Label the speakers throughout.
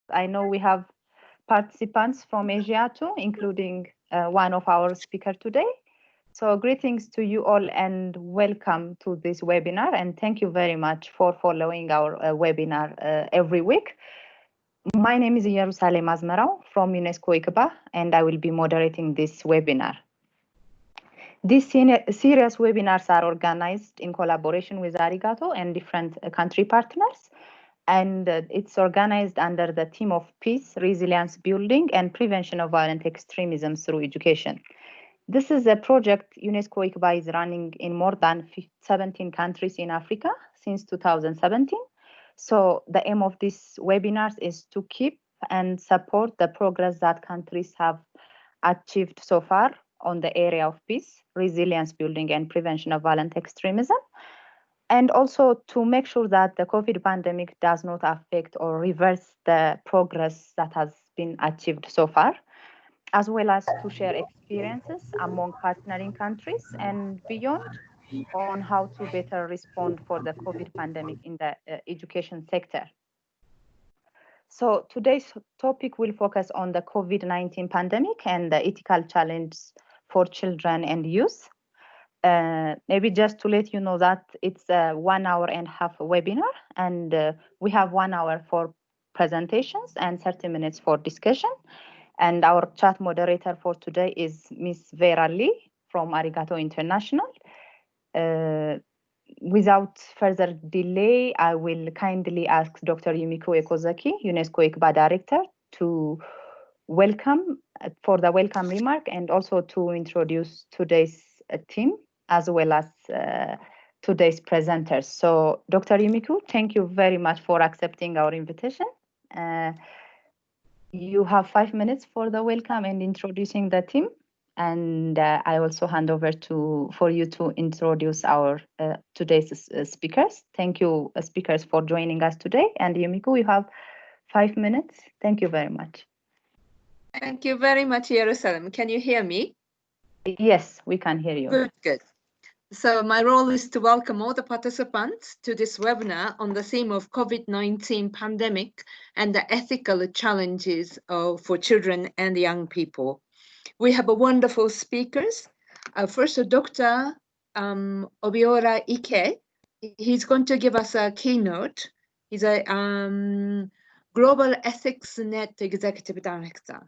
Speaker 1: I know we have participants from Asia too, including one of our speakers today. So greetings to you all and welcome to this webinar. And thank you very much for following our webinar every week. My name is Jerusalem Azmerau from UNESCO ICBA, and I will be moderating this webinar. These series webinars are organized in collaboration with Arigato and different country partners. And it's organized under the theme of peace, resilience building, and prevention of violent extremism through education. This is a project UNESCO ICBA is running in more than 17 countries in Africa since 2017. So the aim of these webinars is to keep and support the progress that countries have achieved so far on the area of peace, resilience building, and prevention of violent extremism, and also to make sure that the COVID pandemic does not affect or reverse the progress that has been achieved so far, as well as to share experiences among partnering countries and beyond on how to better respond for the COVID pandemic in the education sector. So today's topic will focus on the COVID-19 pandemic and the ethical challenges for children and youth. Maybe just to let you know that it's a 1 hour and a half webinar, and we have 1 hour for presentations and 30 minutes for discussion. And our chat moderator for today is Ms. Vera Lee from Arigato International. Without further delay, I will kindly ask Dr. Yumiko Ekozaki, UNESCO ICBA Director, to welcome for the welcome remark and also to introduce today's team as well as today's presenters. So Dr. Yumiko, thank you very much for accepting our invitation. You have 5 minutes for the welcome and introducing the team. And I also hand over for you to introduce our today's speakers. Thank you, speakers, for joining us today. And Yumiko, you have 5 minutes. Thank you very much.
Speaker 2: Thank you very much, Jerusalem. Can you hear me?
Speaker 1: Yes, we can hear you.
Speaker 2: Good, good. So my role is to welcome all the participants to this webinar on the theme of COVID-19 pandemic and the ethical challenges for children and young people. We have wonderful speakers. First, Dr. Obiora Ike. He's going to give us a keynote. He's a Global Ethics Net Executive Director.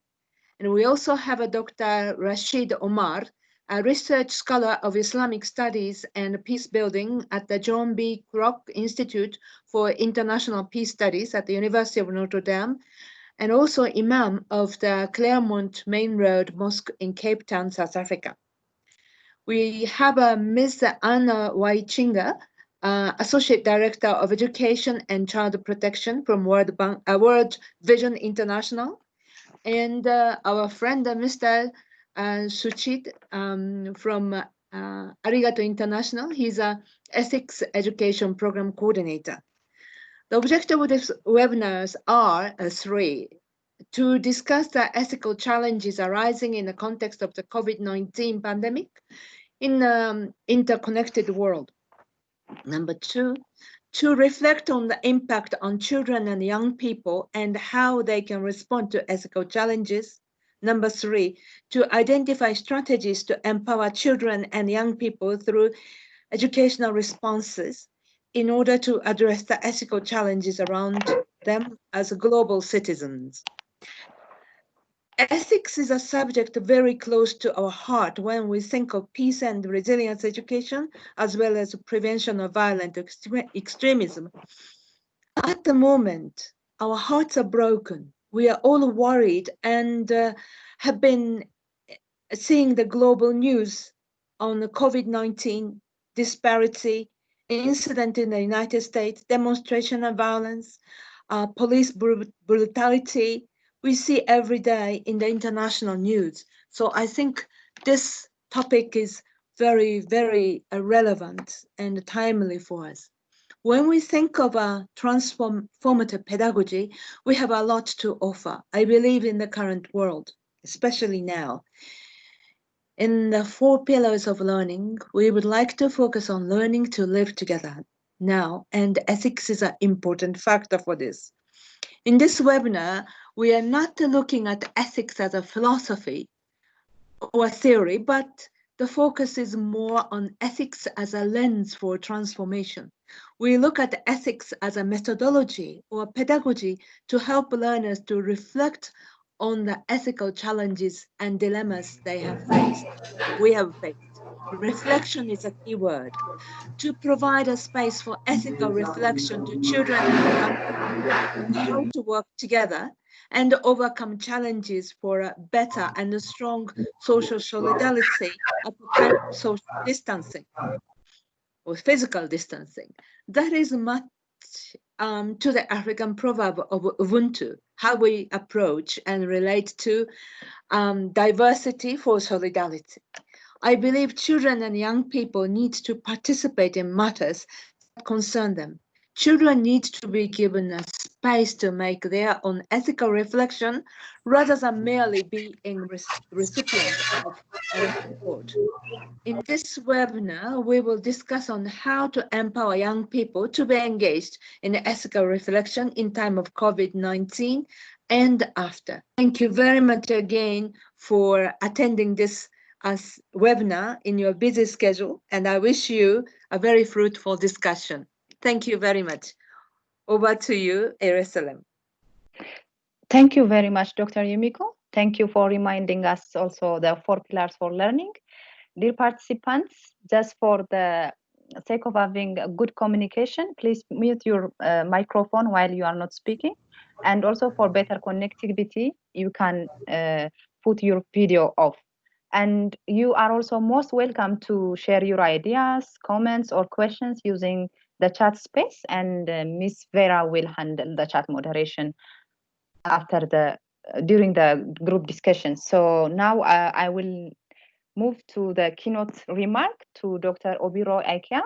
Speaker 2: And we also have a Dr. Rashid Omar, a research scholar of Islamic Studies and Peace Building at the John B. Kroc Institute for International Peace Studies at the University of Notre Dame, and also Imam of the Claremont Main Road Mosque in Cape Town, South Africa. We have Ms. Anna Waichinga, Associate Director of Education and Child Protection from World Vision International, and our friend Mr. Suchit from Arigato International. He's an Ethics Education Program Coordinator. The objective of these webinars are three: to discuss the ethical challenges arising in the context of the COVID-19 pandemic in an interconnected world. Number two, to reflect on the impact on children and young people and how they can respond to ethical challenges. Number three, to identify strategies to empower children and young people through educational responses in order to address the ethical challenges around them as global citizens. Ethics is a subject very close to our heart when we think of peace and resilience education, as well as prevention of violent extremism. At the moment, our hearts are broken. We are all worried and have been seeing the global news on the COVID-19 disparity, incident in the United States, demonstration of violence, police brutality. We see every day in the international news. So I think this topic is very, very relevant and timely for us. When we think of a transformative pedagogy, we have a lot to offer. I believe in the current world, especially now. In the 4 pillars of learning, we would like to focus on learning to live together now, and ethics is an important factor for this. In this webinar, we are not looking at ethics as a philosophy or theory, but the focus is more on ethics as a lens for transformation. We look at ethics as a methodology or pedagogy to help learners to reflect on the ethical challenges and dilemmas they have faced. We have faced. Reflection is a key word. To provide a space for ethical reflection to children and young people on how to work together and overcome challenges for a better and a strong social solidarity at the time of social distancing or physical distancing. That is much to the African proverb of Ubuntu, how we approach and relate to diversity for solidarity. I believe children and young people need to participate in matters that concern them. Children need to be given a space to make their own ethical reflection rather than merely being recipients of adult support. In this webinar, we will discuss on how to empower young people to be engaged in ethical reflection in time of COVID-19 and after. Thank you very much again for attending this webinar in your busy schedule, and I wish you a very fruitful discussion. Thank you very much. Over to you, Jerusalem.
Speaker 1: Thank you very much, Dr. Yumiko. Thank you for reminding us also the 4 pillars for learning. Dear participants, just for the sake of having a good communication, please mute your microphone while you are not speaking. And also for better connectivity, you can put your video off. And you are also most welcome to share your ideas, comments, or questions using the chat space. And Miss Vera will handle the chat moderation after during the group discussion. So now I will move to the keynote remark to Dr. Obiro Aikia.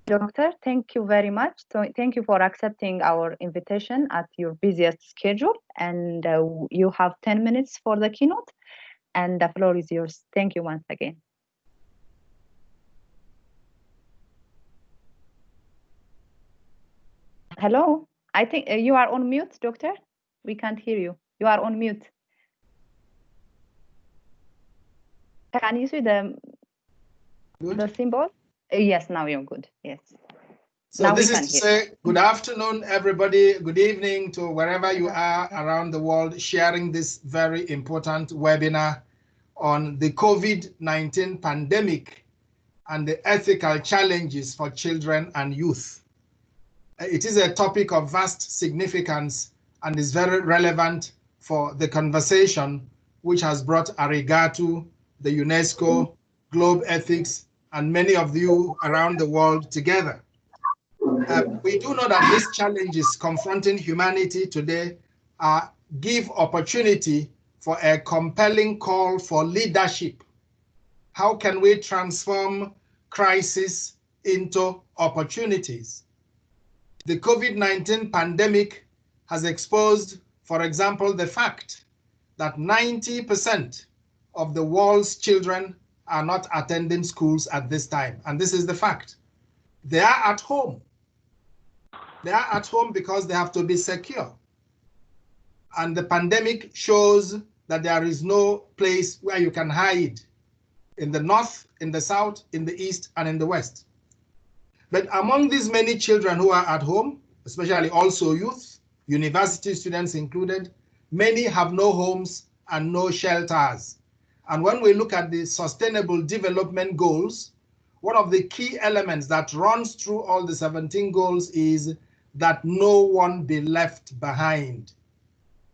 Speaker 1: Doctor, thank you very much. Thank you for accepting our invitation at your busiest schedule. And you have 10 minutes for the keynote, and the floor is yours. Thank you once again. Hello, I think you are on mute, Doctor. We can't hear you. You are on mute. Can you see the symbol? Yes, now you're good. Yes.
Speaker 3: So now this is to say good afternoon, everybody. Good evening to wherever you are around the world sharing this very important webinar on the COVID-19 pandemic and the ethical challenges for children and youth. It is a topic of vast significance and is very relevant for the conversation which has brought Arigato, the UNESCO, Globe Ethics, and many of you around the world together. We do know that these challenges confronting humanity today give opportunity for a compelling call for leadership. How can we transform crisis into opportunities? The COVID-19 pandemic has exposed, for example, the fact that 90% of the world's children are not attending schools at this time. And this is the fact. They are at home. They are at home because they have to be secure. And the pandemic shows that there is no place where you can hide in the north, in the south, in the east, and in the west. But among these many children who are at home, especially also youth, university students included, many have no homes and no shelters. And when we look at the Sustainable Development Goals, one of the key elements that runs through all the 17 goals is that no one be left behind.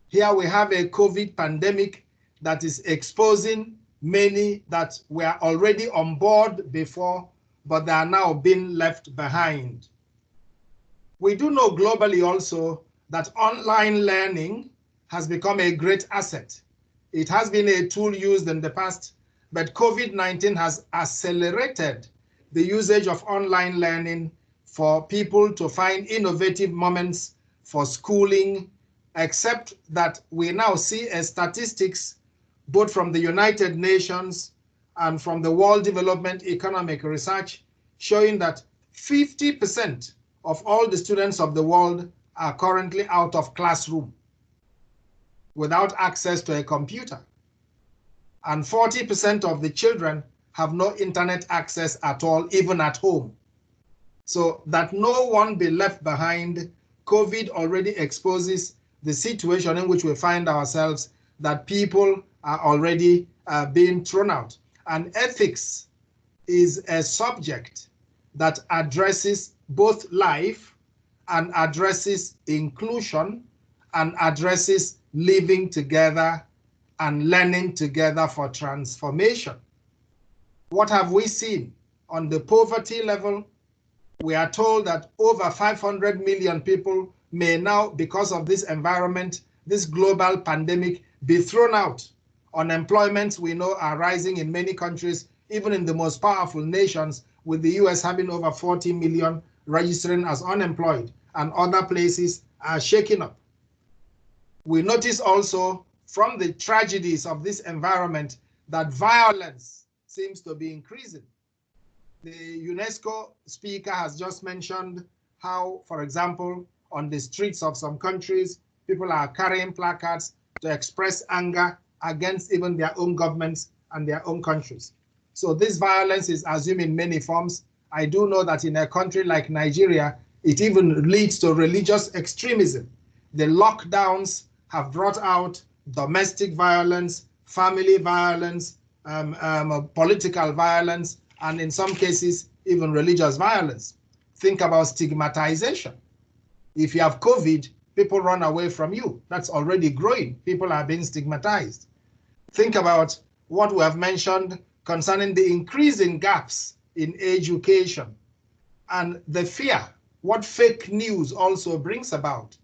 Speaker 3: Here we have a COVID pandemic that is exposing many that were already on board before, but they are now being left behind. We do know globally also that online learning has become a great asset. It has been a tool used in the past, but COVID-19 has accelerated the usage of online learning for people to find innovative moments for schooling, except that we now see statistics both from the United Nations and from the World Development Economic Research showing that 50% of all the students of the world are currently out of classroom without access to a computer. And 40% of the children have no internet access at all, even at home. So that no one be left behind, COVID already exposes the situation in which we find ourselves, that people are already being thrown out. And ethics is a subject that addresses both life and addresses inclusion and addresses living together and learning together for transformation. What have we seen? On the poverty level, we are told that over 500 million people may now, because of this environment, this global pandemic, be thrown out. Unemployment, we know, are rising in many countries, even in the most powerful nations, with the US having over 40 million registering as unemployed, and other places are shaking up. We notice also from the tragedies of this environment that violence seems to be increasing. The UNESCO speaker has just mentioned how, for example, on the streets of some countries, people are carrying placards to express anger against even their own governments and their own countries. So this violence is assumed in many forms. I do know that in a country like Nigeria, it even leads to religious extremism. The lockdowns have brought out domestic violence, family violence, political violence, and in some cases, even religious violence. Think about stigmatization. If you have COVID, people run away from you. That's already growing. People are being stigmatized. Think about what we have mentioned concerning the increasing gaps in education and the fear, what fake news also brings about,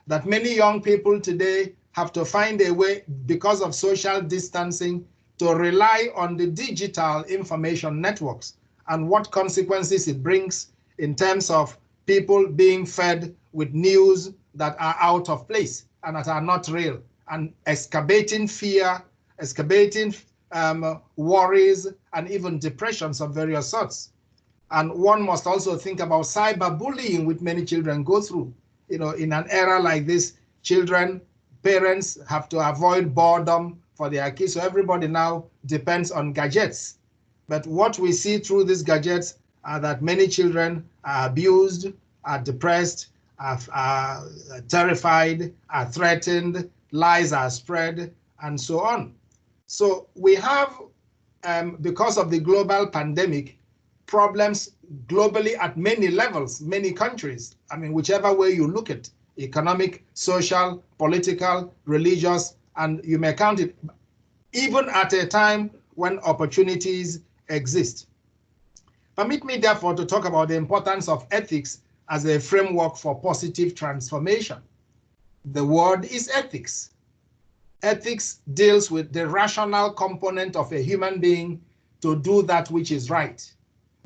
Speaker 3: that many young people today have to find a way, because of social distancing, to rely on the digital information networks, and what consequences it brings in terms of people being fed with news that are out of place and that are not real, and excavating fear, excavating worries, and even depressions of various sorts. And one must also think about cyberbullying, which many children go through. You know, in an era like this, parents have to avoid boredom for their kids. So everybody now depends on gadgets. But what we see through these gadgets are that many children are abused, are depressed, are terrified, are threatened, lies are spread, and so on. So we have, because of the global pandemic, problems globally at many levels, many countries. I mean, whichever way you look at, economic, social, political, religious, and you may count it, even at a time when opportunities exist. Permit me, therefore, to talk about the importance of ethics as a framework for positive transformation. The word is ethics. Ethics deals with the rational component of a human being to do that which is right,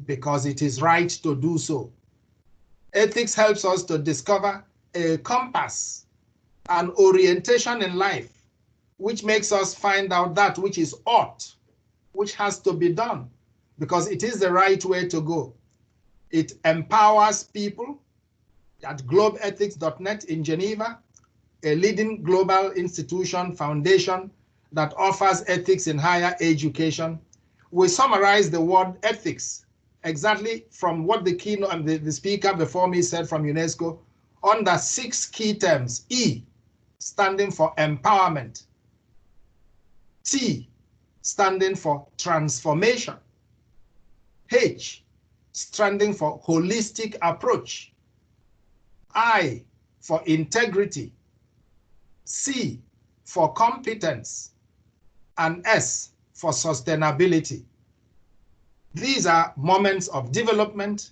Speaker 3: because it is right to do so. Ethics helps us to discover a compass, an orientation in life, which makes us find out that which is ought, which has to be done, because it is the right way to go. It empowers people. At globeethics.net in Geneva, a leading global institution, foundation that offers ethics in higher education, we summarize the word ethics exactly from what the keynote and the speaker before me said from UNESCO under 6 key terms. E, standing for empowerment. T, standing for transformation. H, standing for holistic approach. I, for integrity. C, for competence. And S, for sustainability. These are moments of development.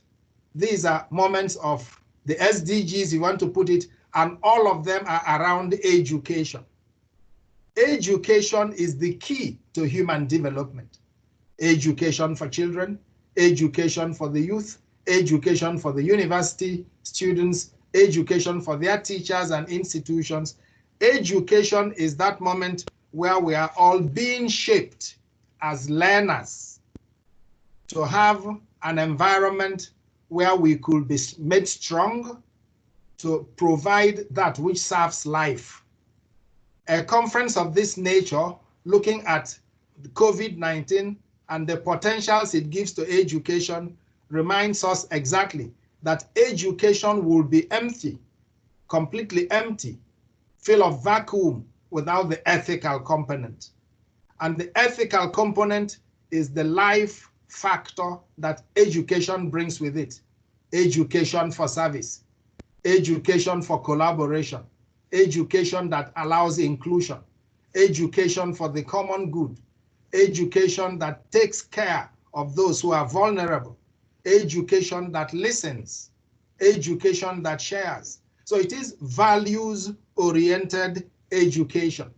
Speaker 3: These are moments of the SDGs, you want to put it, and all of them are around education. Education is the key to human development. Education for children, education for the youth, education for the university students, education for their teachers and institutions. Education is that moment where we are all being shaped as learners to have an environment where we could be made strong, to provide that which serves life. A conference of this nature, looking at COVID-19 and the potentials it gives to education, reminds us exactly that education will be empty, completely empty, full of vacuum without the ethical component. And the ethical component is the life factor that education brings with it. Education for service, education for collaboration, education that allows inclusion, education for the common good, education that takes care of those who are vulnerable, education that listens, education that shares. So it is values-oriented education.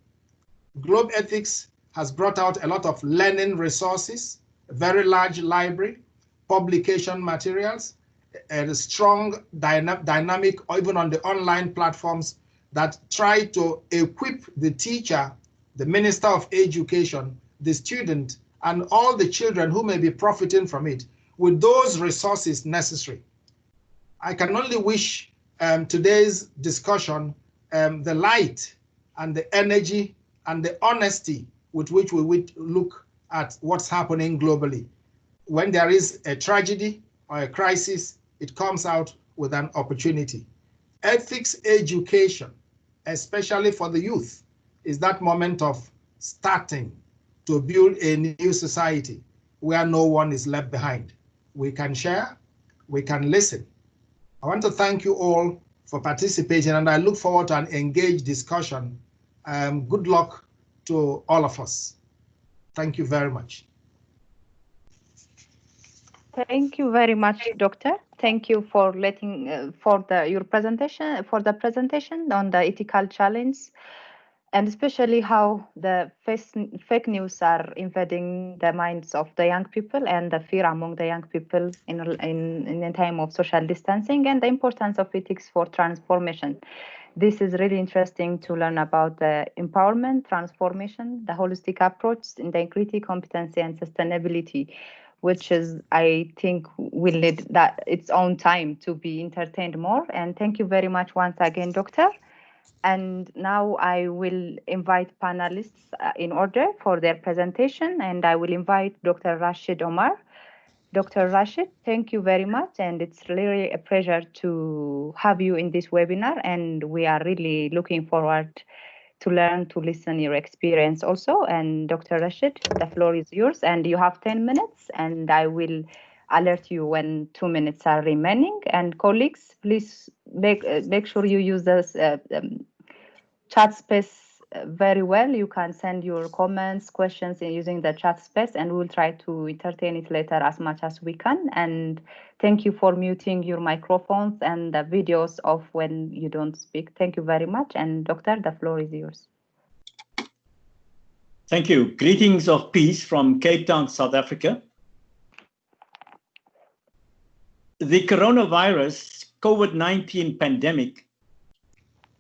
Speaker 3: Globe Ethics has brought out a lot of learning resources, a very large library, publication materials, a strong dynamic, or even on the online platforms that try to equip the teacher, the Minister of Education, the student, and all the children who may be profiting from it with those resources necessary. I can only wish today's discussion the light and the energy and the honesty with which we would look at what's happening globally. When there is a tragedy or a crisis, it comes out with an opportunity. Ethics education, especially for the youth, is that moment of starting to build a new society where no one is left behind. We can share, we can listen. I want to thank you all for participating, and I look forward to an engaged discussion. Good luck to all of us. Thank you very much.
Speaker 1: Thank you very much, Doctor. Thank you for letting your presentation on the ethical challenge, and especially how the fake news are invading the minds of the young people and the fear among the young people in a time of social distancing, and the importance of ethics for transformation. This is really interesting to learn about the empowerment, transformation, the holistic approach in the equity, competency, and sustainability, which is, I think, will need that its own time to be entertained more. And thank you very much once again, Doctor. And now I will invite panelists in order for their presentation, and I will invite Dr. Rashid Omar. Dr. Rashid, thank you very much, and it's really a pleasure to have you in this webinar, and we are really looking forward to learn, to listen your experience also. And Dr. Rashid, the floor is yours, and you have 10 minutes, and I will alert you when 2 minutes are remaining. And colleagues, please make sure you use this chat space very well. You can send your comments, questions using the chat space, and we'll try to entertain it later as much as we can. And thank you for muting your microphones and the videos off when you don't speak. Thank you very much. And Doctor, the floor is yours.
Speaker 4: Thank you. Greetings of peace from Cape Town, South Africa. The coronavirus COVID-19 pandemic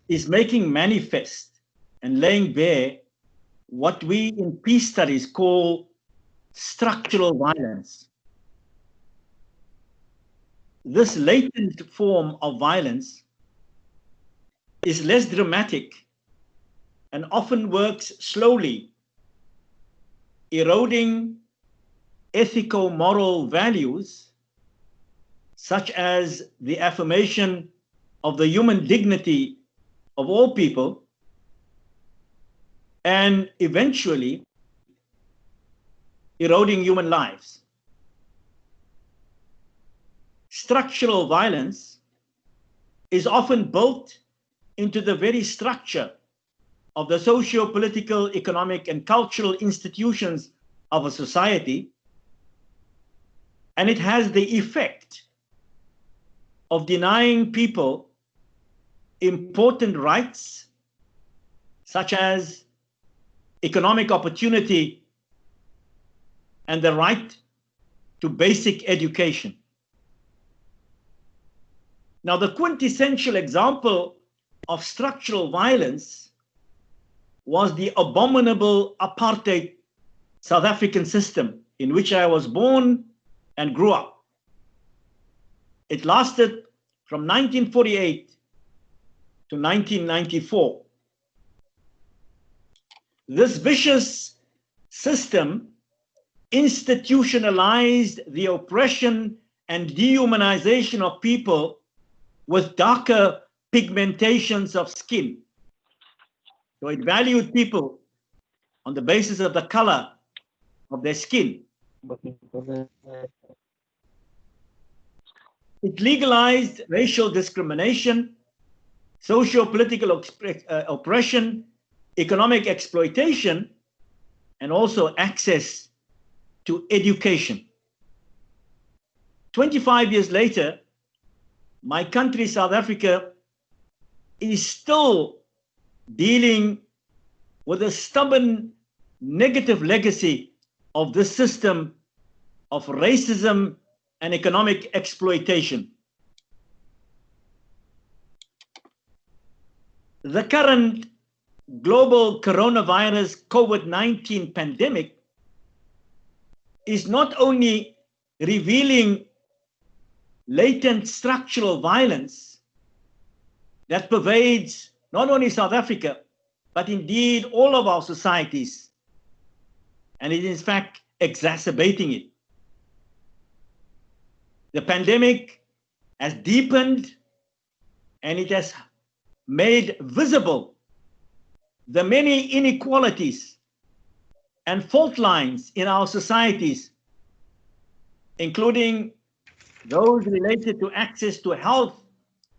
Speaker 4: is making manifest and laying bare what we in peace studies call structural violence. This latent form of violence is less dramatic and often works slowly, eroding ethico-moral values such as the affirmation of the human dignity of all people, and eventually eroding human lives. Structural violence is often built into the very structure of the socio-political, economic, and cultural institutions of a society, and it has the effect of denying people important rights such as economic opportunity and the right to basic education. Now, the quintessential example of structural violence was the abominable apartheid South African system in which I was born and grew up. It lasted from 1948 to 1994. This vicious system institutionalized the oppression and dehumanization of people with darker pigmentations of skin. So it valued people on the basis of the color of their skin. It legalized racial discrimination, socio-political oppression, economic exploitation, and also access to education. 25 years later, my country, South Africa, is still dealing with a stubborn negative legacy of this system of racism and economic exploitation. The current global coronavirus COVID-19 pandemic is not only revealing latent structural violence that pervades not only South Africa, but indeed all of our societies, and it is in fact exacerbating it. The pandemic has deepened and it has made visible the many inequalities and fault lines in our societies, including those related to access to health,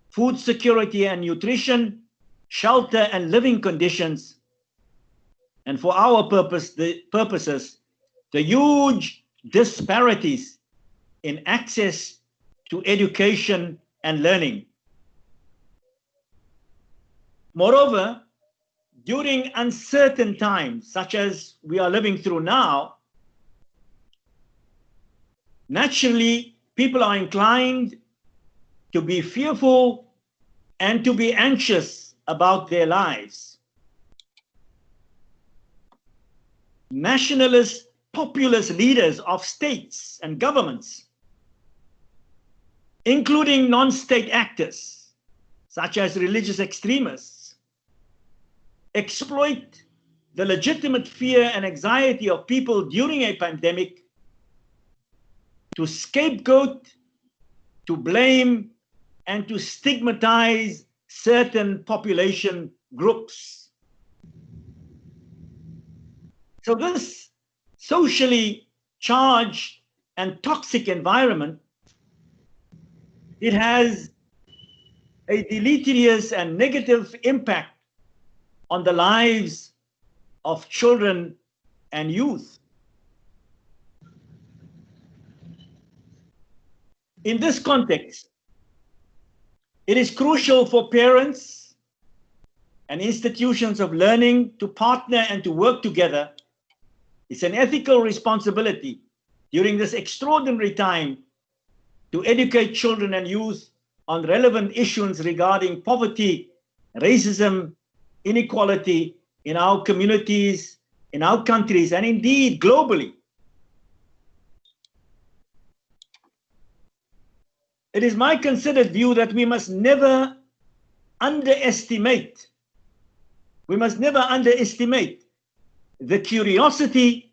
Speaker 4: food security and nutrition, shelter and living conditions, and for our purposes, the huge disparities in access to education and learning. Moreover, during uncertain times, such as we are living through now, naturally, people are inclined to be fearful and to be anxious about their lives. Nationalist, populist leaders of states and governments, including non-state actors, such as religious extremists, exploit the legitimate fear and anxiety of people during a pandemic to scapegoat, to blame, and to stigmatize certain population groups. So this socially charged and toxic environment, it has a deleterious and negative impact on the lives of children and youth. In this context, it is crucial for parents and institutions of learning to partner and to work together. It's an ethical responsibility during this extraordinary time to educate children and youth on relevant issues regarding poverty, racism, inequality in our communities, in our countries, and indeed globally. It is my considered view that we must never underestimate the curiosity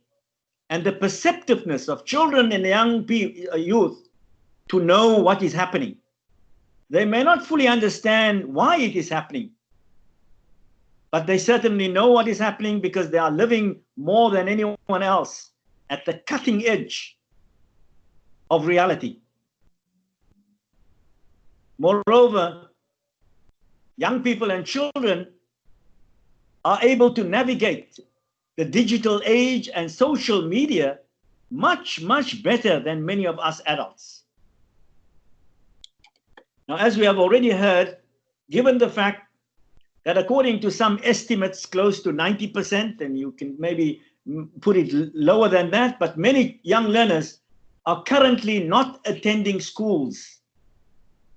Speaker 4: and the perceptiveness of children and young youth to know what is happening. They may not fully understand why it is happening, but they certainly know what is happening because they are living more than anyone else at the cutting edge of reality. Moreover, young people and children are able to navigate the digital age and social media much, much better than many of us adults. Now, as we have already heard, given the fact that according to some estimates close to 90%, and you can maybe put it lower than that, but many young learners are currently not attending schools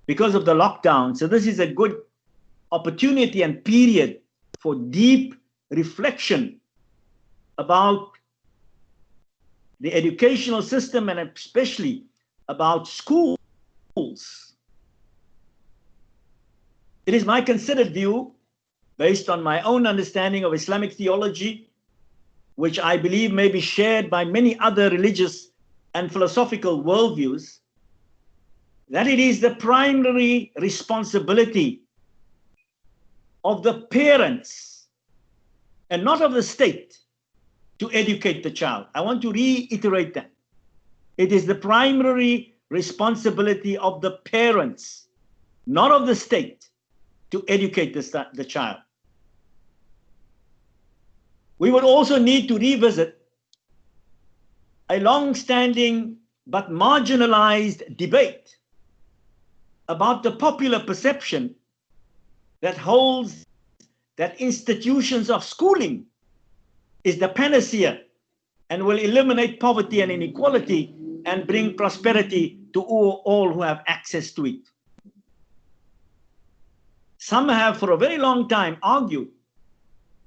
Speaker 4: because of the lockdown. So this is a good opportunity and period for deep reflection about the educational system and especially about schools. It is my considered view, based on my own understanding of Islamic theology, which I believe may be shared by many other religious and philosophical worldviews, that it is the primary responsibility of the parents and not of the state to educate the child. I want to reiterate that. It is the primary responsibility of the parents, not of the state, to educate the child. We would also need to revisit a long-standing but marginalized debate about the popular perception that holds that institutions of schooling is the panacea and will eliminate poverty and inequality and bring prosperity to all who have access to it. Some have for a very long time argued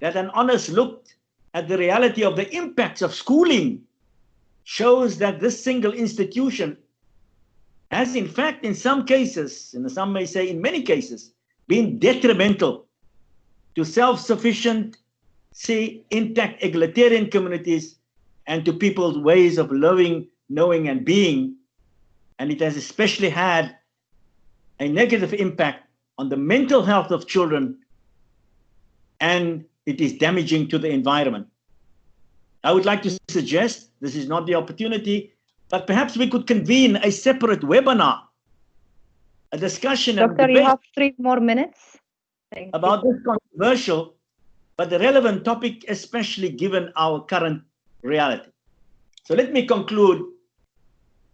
Speaker 4: that an honest look at the reality of the impacts of schooling shows that this single institution has, in fact, in some cases, and some may say in many cases, been detrimental to self-sufficient, say, intact egalitarian communities and to people's ways of living, knowing, and being. And it has especially had a negative impact on the mental health of children, and it is damaging to the environment. I would like to suggest, this is not the opportunity, but perhaps we could convene a separate webinar, a discussion and
Speaker 1: Doctor,
Speaker 4: debate.
Speaker 1: You have 3 more minutes.
Speaker 4: About this controversial but the relevant topic, especially given our current reality. So let me conclude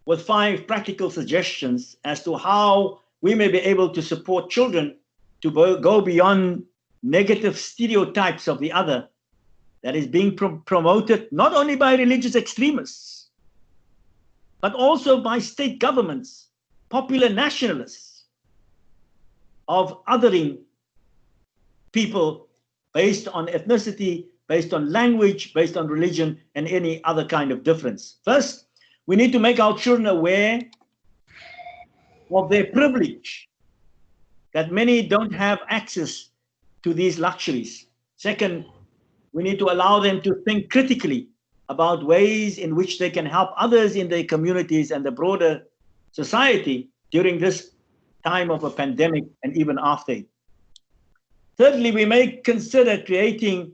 Speaker 4: with 5 practical suggestions as to how we may be able to support children to go beyond negative stereotypes of the other that is being promoted not only by religious extremists, but also by state governments, popular nationalists, of othering people based on ethnicity, based on language, based on religion, and any other kind of difference. First, we need to make our children aware of their privilege, that many don't have access to these luxuries. Second, we need to allow them to think critically about ways in which they can help others in their communities and the broader society during this time of a pandemic and even after it. Thirdly, we may consider creating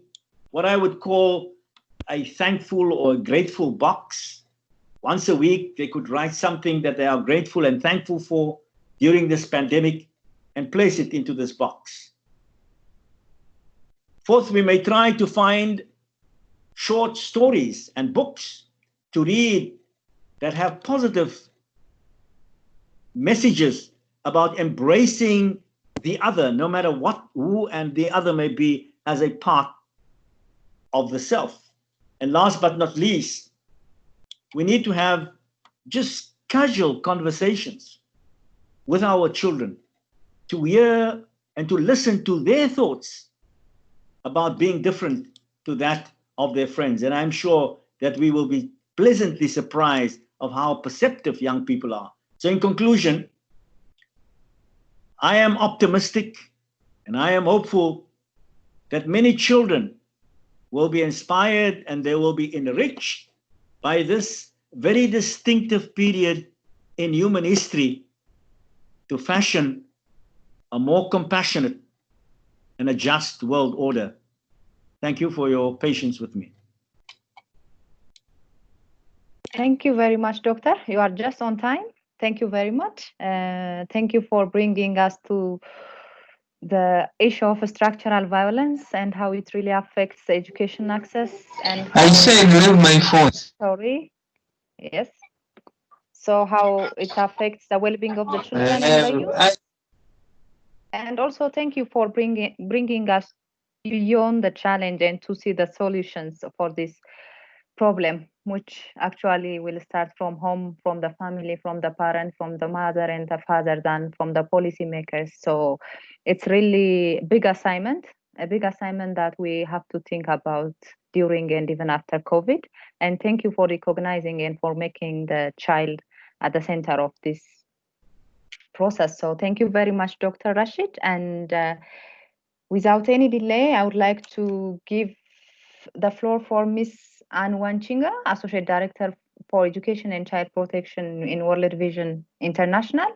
Speaker 4: what I would call a thankful or a grateful box. Once a week, they could write something that they are grateful and thankful for during this pandemic and place it into this box. Fourth, we may try to find short stories and books to read that have positive messages about embracing the other, no matter who and the other may be, as a part of the self. And last but not least, we need to have just casual conversations with our children to hear and to listen to their thoughts about being different to that of their friends. And I'm sure that we will be pleasantly surprised of how perceptive young people are. So in conclusion, I am optimistic and I am hopeful that many children will be inspired and they will be enriched by this very distinctive period in human history to fashion a more compassionate and a just world order. Thank you for your patience with me.
Speaker 1: Thank you very much, Doctor. You are just on time. Thank you very much. Thank you for bringing us to the issue of structural violence and how it really affects education access. And
Speaker 5: I said leave my phone.
Speaker 1: Sorry. Yes. So how it affects the well-being of the children and the youth. And also thank you for bringing us beyond the challenge and to see the solutions for this problem, which actually will start from home, from the family, from the parent, from the mother and the father, than from the policymakers. So it's really a big assignment that we have to think about during and even after COVID. And thank you for recognizing and for making the child at the center of this process. So thank you very much, Dr. Rashid. And without any delay, I would like to give the floor for Ms. Anne Wanchinga, Associate Director for Education and Child Protection in World Vision International.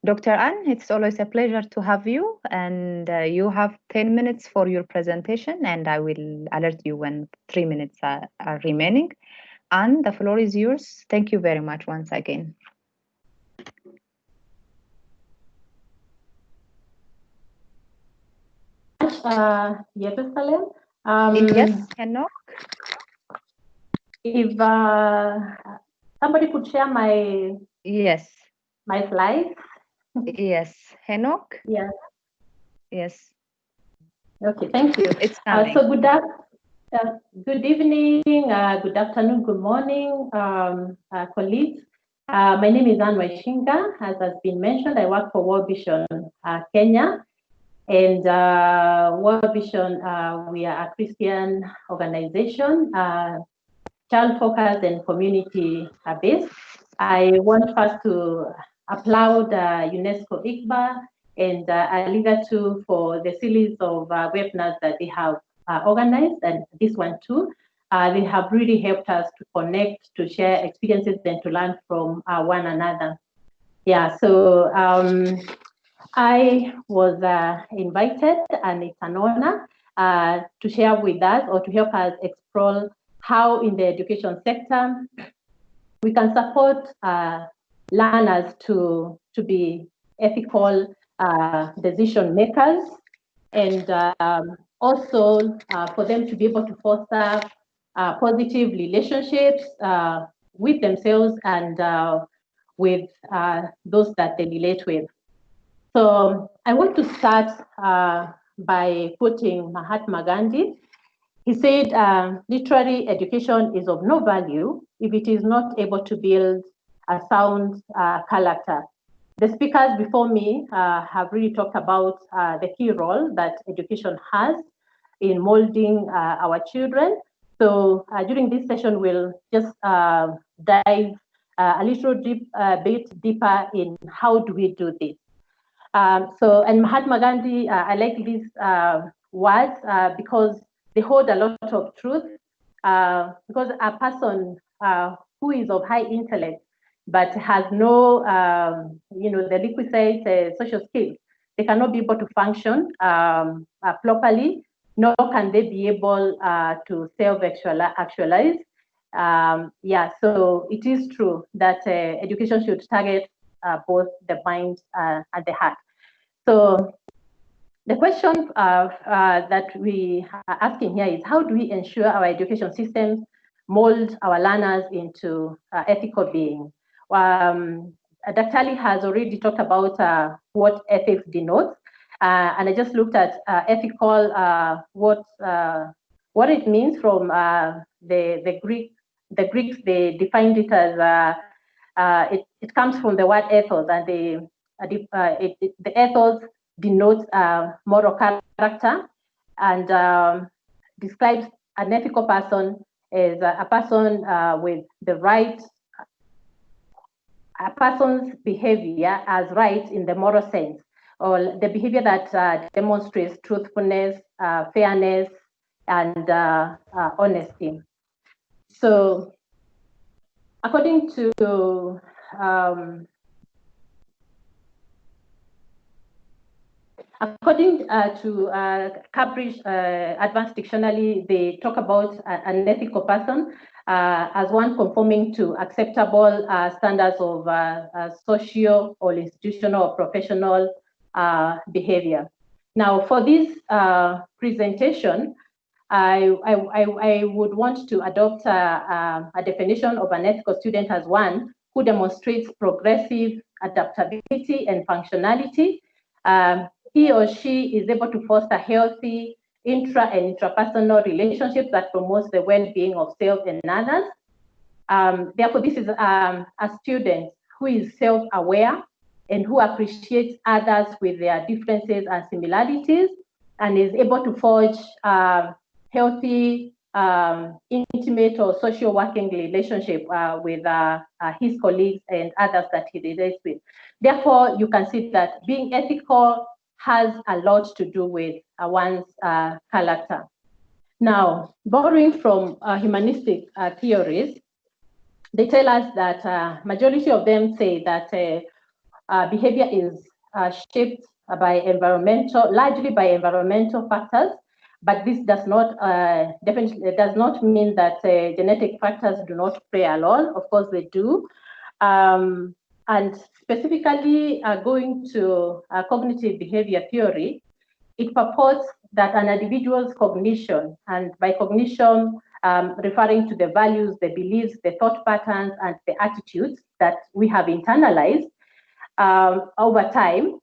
Speaker 1: Dr. Anne, it's always a pleasure to have you, and you have 10 minutes for your presentation, and I will alert you when 3 minutes are remaining. Anne, the floor is yours. Thank you very much once again.
Speaker 5: Jerusalem.
Speaker 1: Yes, Henok.
Speaker 5: If somebody could share my my slides.
Speaker 1: Yes, Henok.
Speaker 5: Yes.
Speaker 1: Yes.
Speaker 5: Okay, thank you.
Speaker 1: It's coming.
Speaker 5: So good evening, good afternoon, good morning, colleagues. My name is Anne Wanchinga. As has been mentioned, I work for World Vision Kenya. And World Vision, we are a Christian organization, child-focused and community-based. I want first to applaud UNESCO ICBA and Aliga too for the series of webinars that they have organized, and this one too. They have really helped us to connect, to share experiences, and to learn from one another. Yeah, so I was invited, and it's an honor to share with us or to help us explore how in the education sector we can support learners to be ethical decision makers, and also for them to be able to foster positive relationships with themselves and with those that they relate with. So I want to start by quoting Mahatma Gandhi. He said, literary education is of no value if it is not able to build a sound character. The speakers before me have really talked about the key role that education has in molding our children. So during this session, we'll just dive a little bit deeper in how do we do this. And Mahatma Gandhi, I like these words because they hold a lot of truth. Because a person who is of high intellect but has no, the requisite social skills, they cannot be able to function properly, nor can they be able to self-actualize. So it is true that education should target both the mind and the heart. So the question that we are asking here is, how do we ensure our education systems mold our learners into ethical beings? Dr. Ali has already talked about what ethics denotes, and I just looked at ethical, what it means from the Greeks. The Greeks, they defined it as it comes from the word ethos, and the ethos denotes moral character and describes an ethical person as a person with the right, a person's behavior as right in the moral sense, or the behavior that demonstrates truthfulness, fairness, and honesty. So according to Cambridge Advanced Dictionary, they talk about an ethical person as one conforming to acceptable standards of socio or institutional or professional behavior. Now, for this presentation, I would want to adopt a definition of an ethical student as one who demonstrates progressive adaptability and functionality. He or she is able to foster healthy intra and intrapersonal relationships that promotes the well-being of self and others. Therefore, this is a student who is self-aware and who appreciates others with their differences and similarities, and is able to forge healthy, intimate or social working relationship with his colleagues and others that he relates with. Therefore, you can see that being ethical has a lot to do with one's character. Now, borrowing from humanistic theories, they tell us that majority of them say that behavior is shaped by largely by environmental factors, but this does not definitely does not mean that genetic factors do not play a role. Of course, they do. And specifically going to cognitive behavior theory, it purports that an individual's cognition, and by cognition, referring to the values, the beliefs, the thought patterns, and the attitudes that we have internalized over time,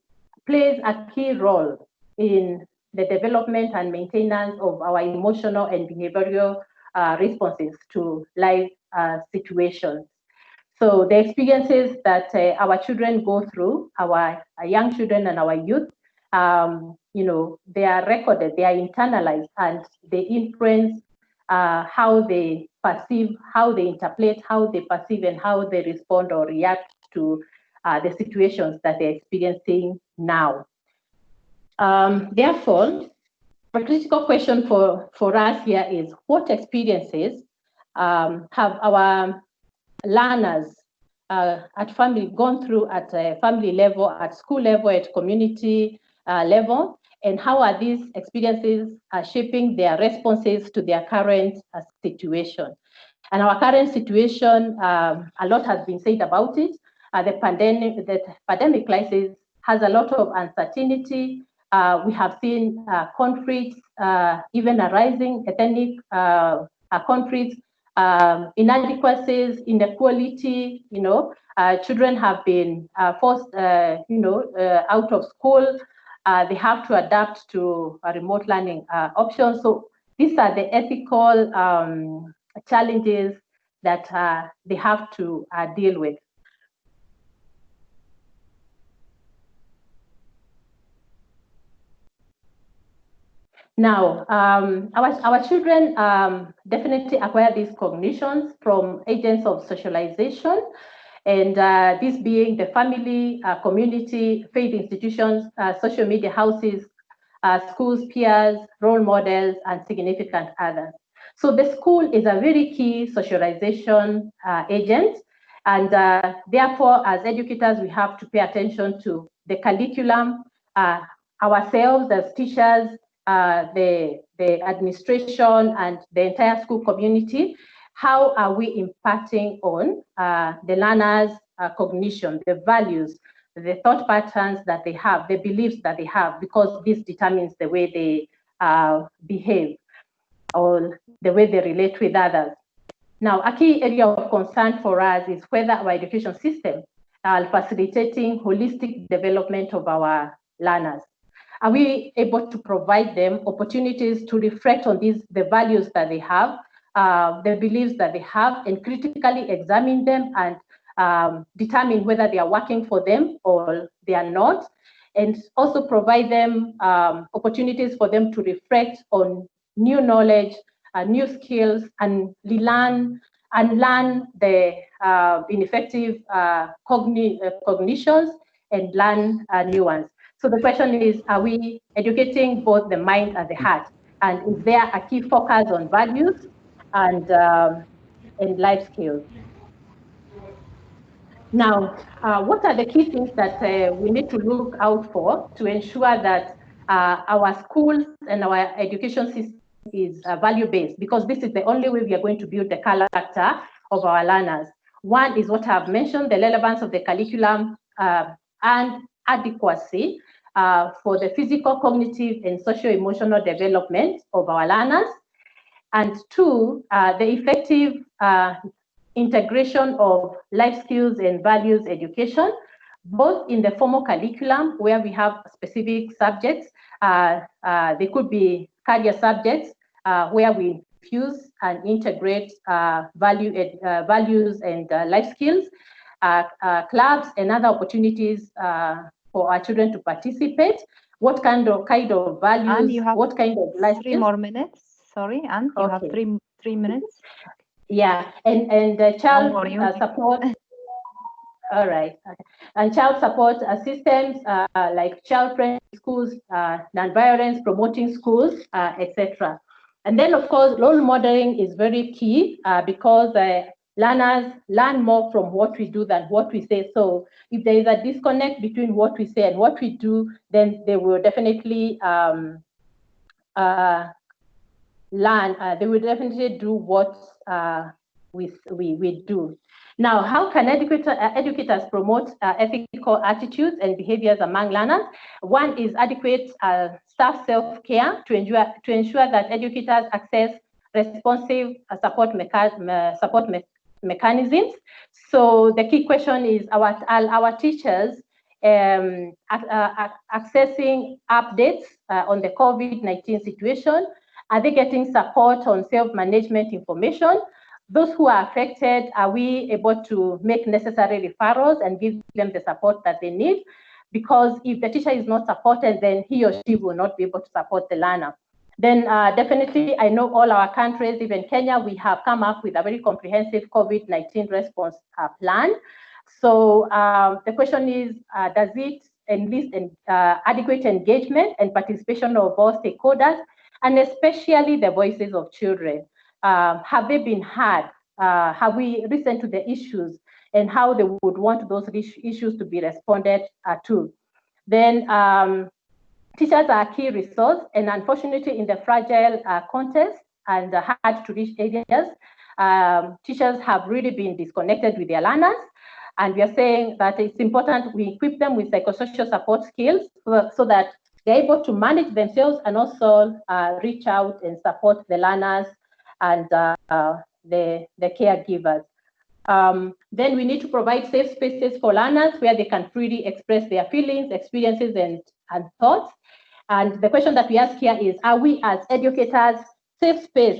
Speaker 5: plays a key role in the development and maintenance of our emotional and behavioral responses to life situations. So the experiences that our children go through, our young children and our youth, they are recorded, they are internalized, and they influence how they perceive, how they interpret, how they perceive, and how they respond or react to the situations that they're experiencing now. Therefore, a critical question for us here is, what experiences have our learners at family gone through at family level, at school level, at community level, and how are these experiences shaping their responses to their current situation? And our current situation, a lot has been said about it. The pandemic crisis has a lot of uncertainty. We have seen conflicts, even arising, ethnic conflicts, inadequacies, inequality. Children have been forced, out of school. They have to adapt to remote learning options. So these are the ethical challenges that they have to deal with. Now, our children definitely acquire these cognitions from agents of socialization, and this being the family, community, faith institutions, social media houses, schools, peers, role models, and significant others. So the school is a very key socialization agent, and therefore, as educators, we have to pay attention to the curriculum, ourselves as teachers, the administration, and the entire school community. How are we impacting on the learners' cognition, the values, the thought patterns that they have, the beliefs that they have, because this determines the way they behave or the way they relate with others. Now, a key area of concern for us is whether our education system are facilitating holistic development of our learners. Are we able to provide them opportunities to reflect on the values that they have, the beliefs that they have, and critically examine them and determine whether they are working for them or they are not, and also provide them opportunities for them to reflect on new knowledge, new skills, and learn the ineffective cognitions and learn new ones. So the question is, are we educating both the mind and the heart? And is there a key focus on values and life skills? Now, what are the key things that we need to look out for to ensure that our schools and our education system is value-based? Because this is the only way we are going to build the character of our learners. One is what I've mentioned, the relevance of the curriculum and adequacy for the physical, cognitive, and socio-emotional development of our learners. And two, the effective integration of life skills and values education, both in the formal curriculum where we have specific subjects. They could be career subjects where we infuse and integrate values and life skills, clubs and other opportunities for our children to participate. What kind of values, what kind of life skills?
Speaker 1: 3 more minutes. Sorry, Anne, you have 3 minutes.
Speaker 5: Yeah, and the child support. All right. Okay. And child support systems like child-friendly schools, non-violence promoting schools, etc. And then, of course, role modeling is very key because learners learn more from what we do than what we say. So if there is a disconnect between what we say and what we do, then they will definitely learn. They will definitely do what we do. Now, how can educators promote ethical attitudes and behaviors among learners? One is adequate staff self-care to ensure that educators access responsive support mechanisms. So the key question is, our teachers accessing updates on the COVID-19 situation? Are they getting support on self-management information? Those who are affected, are we able to make necessary referrals and give them the support that they need? Because if the teacher is not supported, then he or she will not be able to support the learner. Then definitely, I know all our countries, even Kenya, we have come up with a very comprehensive COVID-19 response plan. So the question is, does it enlist adequate engagement and participation of all stakeholders, and especially the voices of children? Have they been heard? Have we listened to the issues and how they would want those issues to be responded to? Then teachers are a key resource, and unfortunately in the fragile context and hard to reach areas, teachers have really been disconnected with their learners. And we are saying that it's important we equip them with psychosocial support skills so that they're able to manage themselves and also reach out and support the learners and the caregivers. Then we need to provide safe spaces for learners where they can freely express their feelings, experiences, and thoughts. And the question that we ask here is, are we as educators a safe space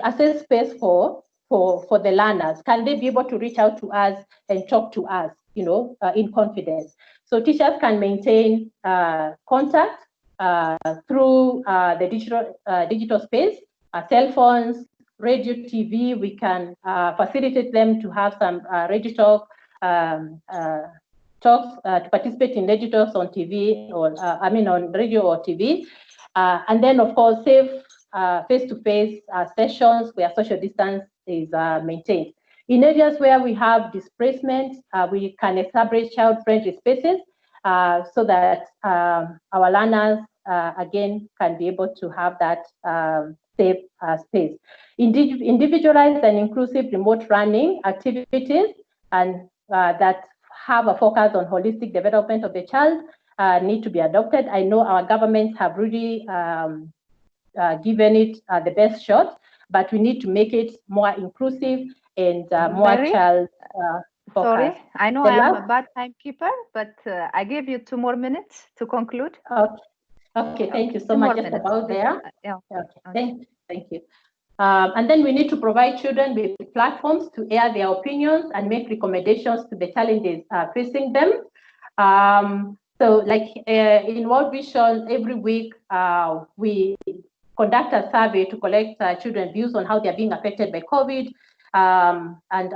Speaker 5: for the learners? Can they be able to reach out to us and talk to us, in confidence? So teachers can maintain contact through the digital space, cell phones, radio, TV. We can facilitate them to have some radio talk, talks, to participate in radio talks on TV or on radio or TV. And then, of course, safe face-to-face sessions where social distance is maintained. In areas where we have displacement, we can establish child-friendly spaces so that our learners, again, can be able to have that safe space. Individualized and inclusive remote learning activities and that have a focus on holistic development of the child need to be adopted. I know our governments have really given it the best shot, but we need to make it more inclusive and more child focused.
Speaker 1: Sorry, I know I am a bad timekeeper, but I give you 2 more minutes to conclude.
Speaker 5: Okay, thank you so much. Just about there. Yeah. Okay. Thank you. And then we need to provide children with platforms to air their opinions and make recommendations to the challenges facing them. So like in World Vision, every week we conduct a survey to collect children's views on how they're being affected by COVID and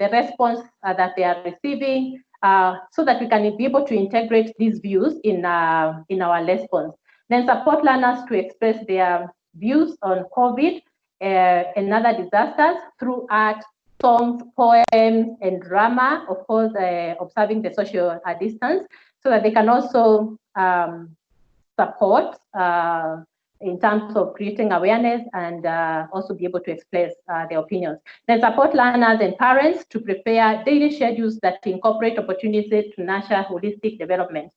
Speaker 5: the response that they are receiving so that we can be able to integrate these views in our response. Then support learners to express their views on COVID and other disasters through art, songs, poems, and drama, of course, observing the social distance, so that they can also support in terms of creating awareness and also be able to express their opinions. Then support learners and parents to prepare daily schedules that incorporate opportunities to nurture holistic development.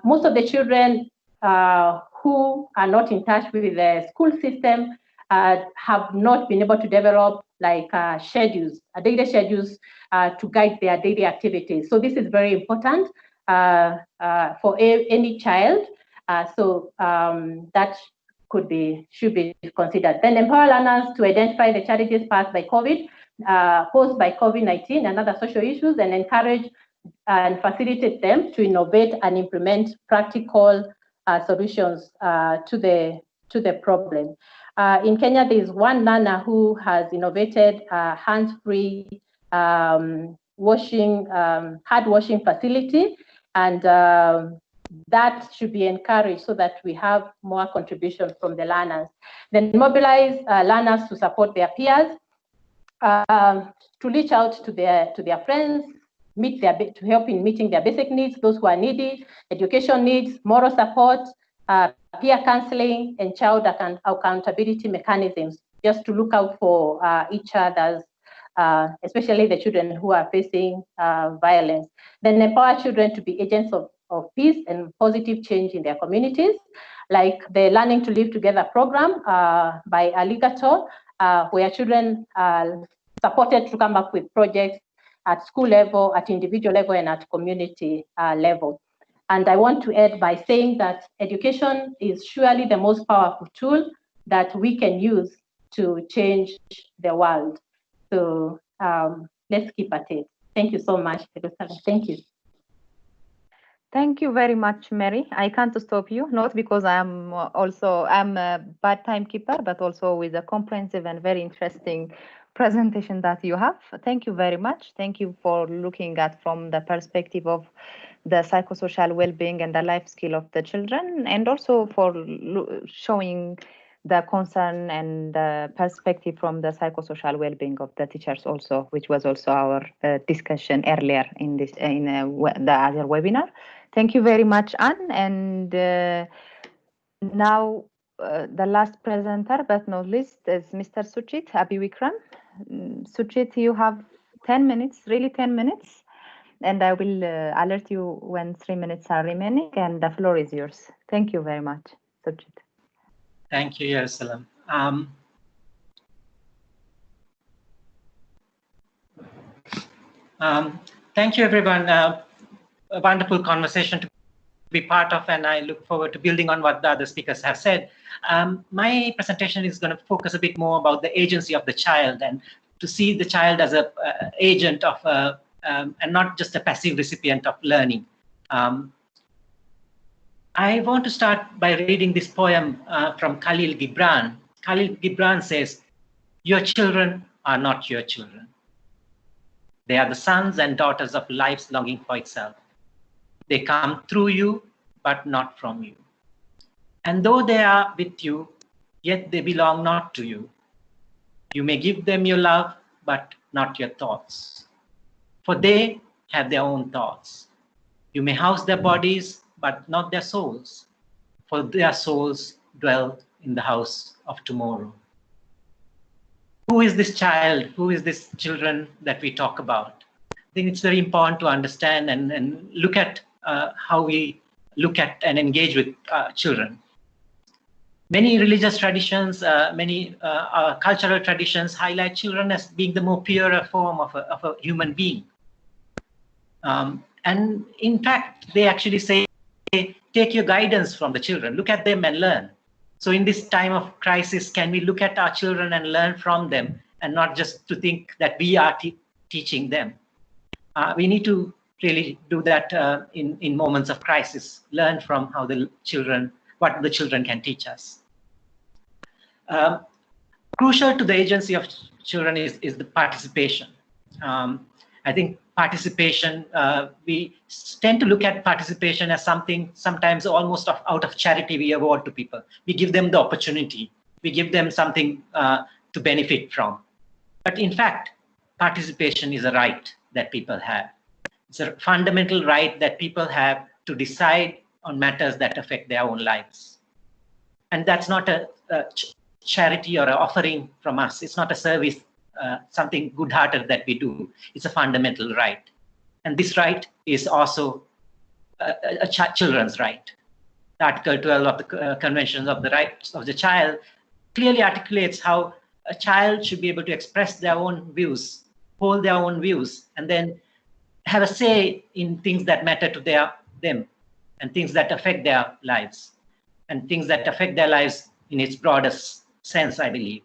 Speaker 5: Most of the children who are not in touch with the school system have not been able to develop like daily schedules to guide their daily activities. So this is very important for any child. So that should be considered. Then empower learners to identify the challenges posed by COVID-19 and other social issues, and encourage and facilitate them to innovate and implement practical solutions to the problem. In Kenya, there is one learner who has innovated hands-free hand washing facility, and that should be encouraged so that we have more contribution from the learners. Then mobilize learners to support their peers, to reach out to their friends, to help in meeting their basic needs, those who are needy, education needs, moral support, peer counseling, and child accountability mechanisms, just to look out for each other's, especially the children who are facing violence. Then empower children to be agents of peace and positive change in their communities, like the Learning to Live Together program by Alligator, where children are supported to come up with projects at school level, at individual level, and at community level. And I want to add by saying that education is surely the most powerful tool that we can use to change the world. So let's keep at it. Thank you so much. Thank you.
Speaker 1: Thank you very much, Mary. I can't stop you, not because I'm a bad timekeeper, but also with a comprehensive and very interesting presentation that you have. Thank you very much. Thank you for looking at from the perspective of the psychosocial well-being and the life skill of the children, and also for showing the concern and the perspective from the psychosocial well-being of the teachers also, which was also our discussion earlier in the other webinar. Thank you very much, Anne. And now the last presenter, but not least, is Mr. Suchit Abhivikram. Suchit, you have 10 minutes, really 10 minutes. And I will alert you when 3 minutes are remaining, and the floor is yours. Thank you very much, Suchit.
Speaker 6: Thank you, Jerusalem. Thank you, everyone. A wonderful conversation to be part of, and I look forward to building on what the other speakers have said. My presentation is going to focus a bit more about the agency of the child, and to see the child as an agent of, and not just a passive recipient of learning. I want to start by reading this poem from Khalil Gibran. Khalil Gibran says, "Your children are not your children. They are the sons and daughters of life's longing for itself. They come through you, but not from you. And though they are with you, yet they belong not to you. You may give them your love, but not your thoughts. For they have their own thoughts. You may house their bodies, but not their souls. For their souls dwell in the house of tomorrow." Who is this child? Who is this children that we talk about? I think it's very important to understand and look at how we look at and engage with children. Many religious traditions, many cultural traditions highlight children as being the more purer form of a human being. And in fact, they actually say, take your guidance from the children, look at them and learn. So in this time of crisis, can we look at our children and learn from them, and not just to think that we are teaching them? We need to really do that in moments of crisis, learn from how the children, what the children can teach us. Crucial to the agency of children is the participation. I think participation, we tend to look at participation as something sometimes almost out of charity we award to people. We give them the opportunity. We give them something to benefit from. But in fact, participation is a right that people have. It's a fundamental right that people have to decide on matters that affect their own lives. And that's not a charity or an offering from us. It's not a service, something good-hearted that we do. It's a fundamental right. And this right is also a children's right. Article 12 of the Convention of the Rights of the Child clearly articulates how a child should be able to express their own views, hold their own views, and then have a say in things that matter to them, and things that affect their lives, and things that affect their lives in its broadest sense, I believe.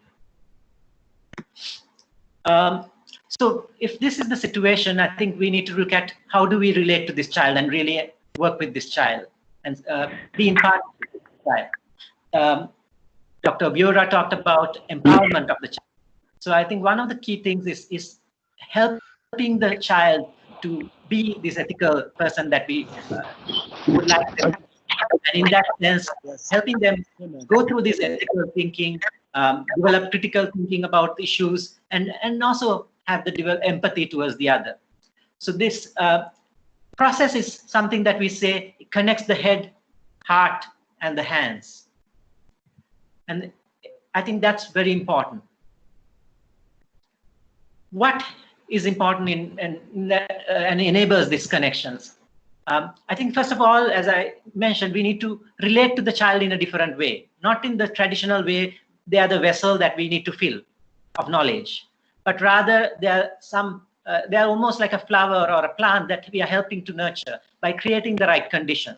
Speaker 6: So if this is the situation, I think we need to look at how do we relate to this child and really work with this child and be in part with this child. Dr. Biora talked about empowerment of the child. So I think one of the key things is help helping the child to be this ethical person that we would like them to be. And in that sense, helping them go through this ethical thinking, develop critical thinking about issues, and also have the develop empathy towards the other. So this process is something that we say connects the head, heart, and the hands. And I think that's very important. What is important in that and enables these connections? I think first of all, as I mentioned, we need to relate to the child in a different way, not in the traditional way. They are the vessel that we need to fill of knowledge, but rather they are almost like a flower or a plant that we are helping to nurture by creating the right conditions.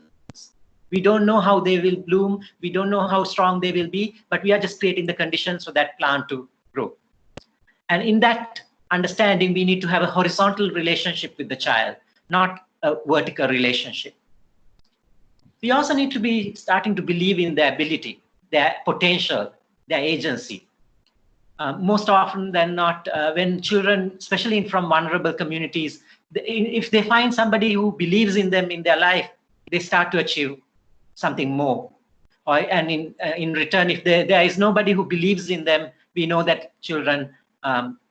Speaker 6: We don't know how they will bloom. We don't know how strong they will be, but we are just creating the conditions for that plant to grow. And in that understanding, we need to have a horizontal relationship with the child, not a vertical relationship. We also need to be starting to believe in their ability, their potential, their agency. Most often than not, when children, especially from vulnerable communities, if they find somebody who believes in them in their life, they start to achieve something more. And in return, if there is nobody who believes in them, we know that children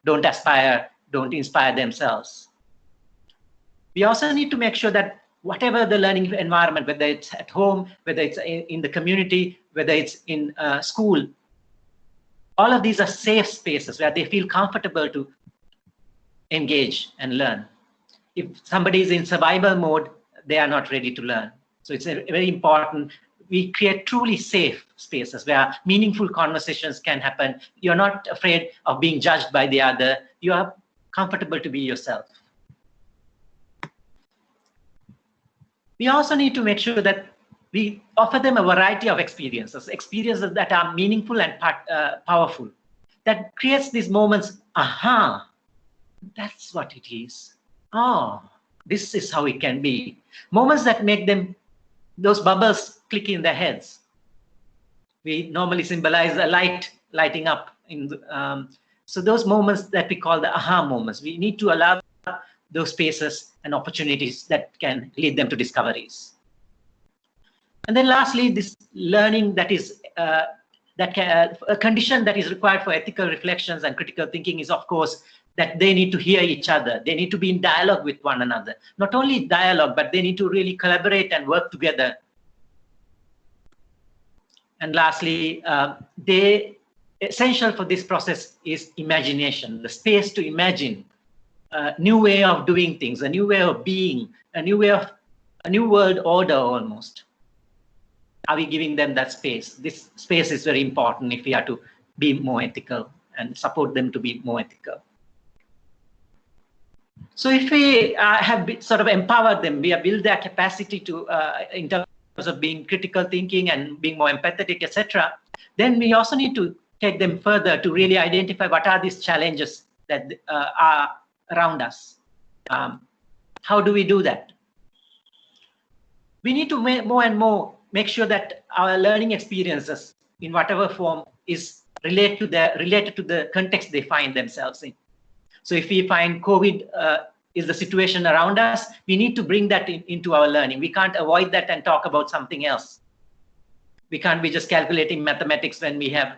Speaker 6: don't aspire, don't inspire themselves. We also need to make sure that whatever the learning environment, whether it's at home, whether it's in the community, whether it's in school, all of these are safe spaces where they feel comfortable to engage and learn. If somebody is in survival mode, they are not ready to learn. So it's very important. We create truly safe spaces where meaningful conversations can happen. You're not afraid of being judged by the other. You are comfortable to be yourself. We also need to make sure that we offer them a variety of experiences that are meaningful and powerful, that creates these moments, aha, that's what it is. Oh, this is how it can be. Moments that make them, those bubbles click in their heads. We normally symbolize a light lighting up. So those moments that we call the aha moments, we need to allow those spaces and opportunities that can lead them to discoveries. And then lastly, this learning that is a condition that is required for ethical reflections and critical thinking is, of course, that they need to hear each other. They need to be in dialogue with one another. Not only dialogue, but they need to really collaborate and work together. And lastly, essential for this process is imagination, the space to imagine a new way of doing things, a new way of being, a new world order almost. Are we giving them that space? This space is very important if we are to be more ethical and support them to be more ethical. So if we have sort of empowered them, we have built their capacity to, in terms of being critical thinking and being more empathetic, etc., then we also need to take them further to really identify what are these challenges that are around us. How do we do that? We need to more and more make sure that our learning experiences, in whatever form, is related to the context they find themselves in. So if we find COVID is the situation around us, we need to bring that into our learning. We can't avoid that and talk about something else. We can't be just calculating mathematics when we have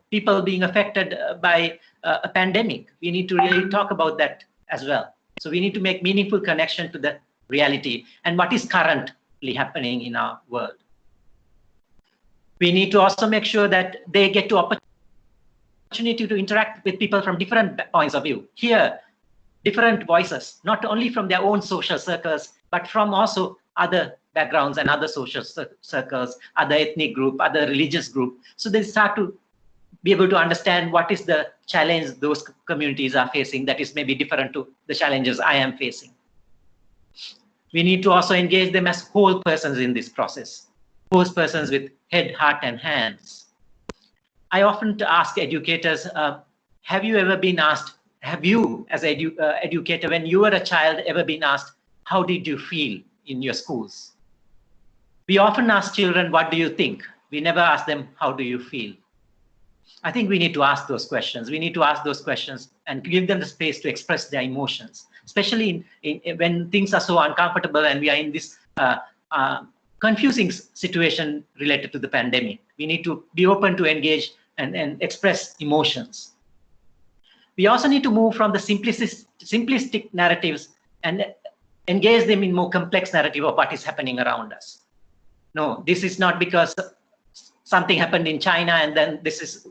Speaker 6: people being affected by a pandemic. We need to really talk about that as well. So we need to make meaningful connection to the reality and what is currently happening in our world. We need to also make sure that they get to opportunity to interact with people from different points of view, hear different voices, not only from their own social circles, but from also other backgrounds and other social circles, other ethnic group, other religious group. So they start to be able to understand what is the challenge those communities are facing that is maybe different to the challenges I am facing. We need to also engage them as whole persons in this process, whole persons with head, heart, and hands. I often ask educators, have you ever been asked, have you as an educator, when you were a child, ever been asked, how did you feel in your schools? We often ask children, what do you think? We never ask them, how do you feel? I think we need to ask those questions. We need to ask those questions and give them the space to express their emotions, especially when things are so uncomfortable and we are in this confusing situation related to the pandemic. We need to be open to engage and express emotions. We also need to move from the simplistic narratives and engage them in more complex narrative of what is happening around us. No, this is not because something happened in China and then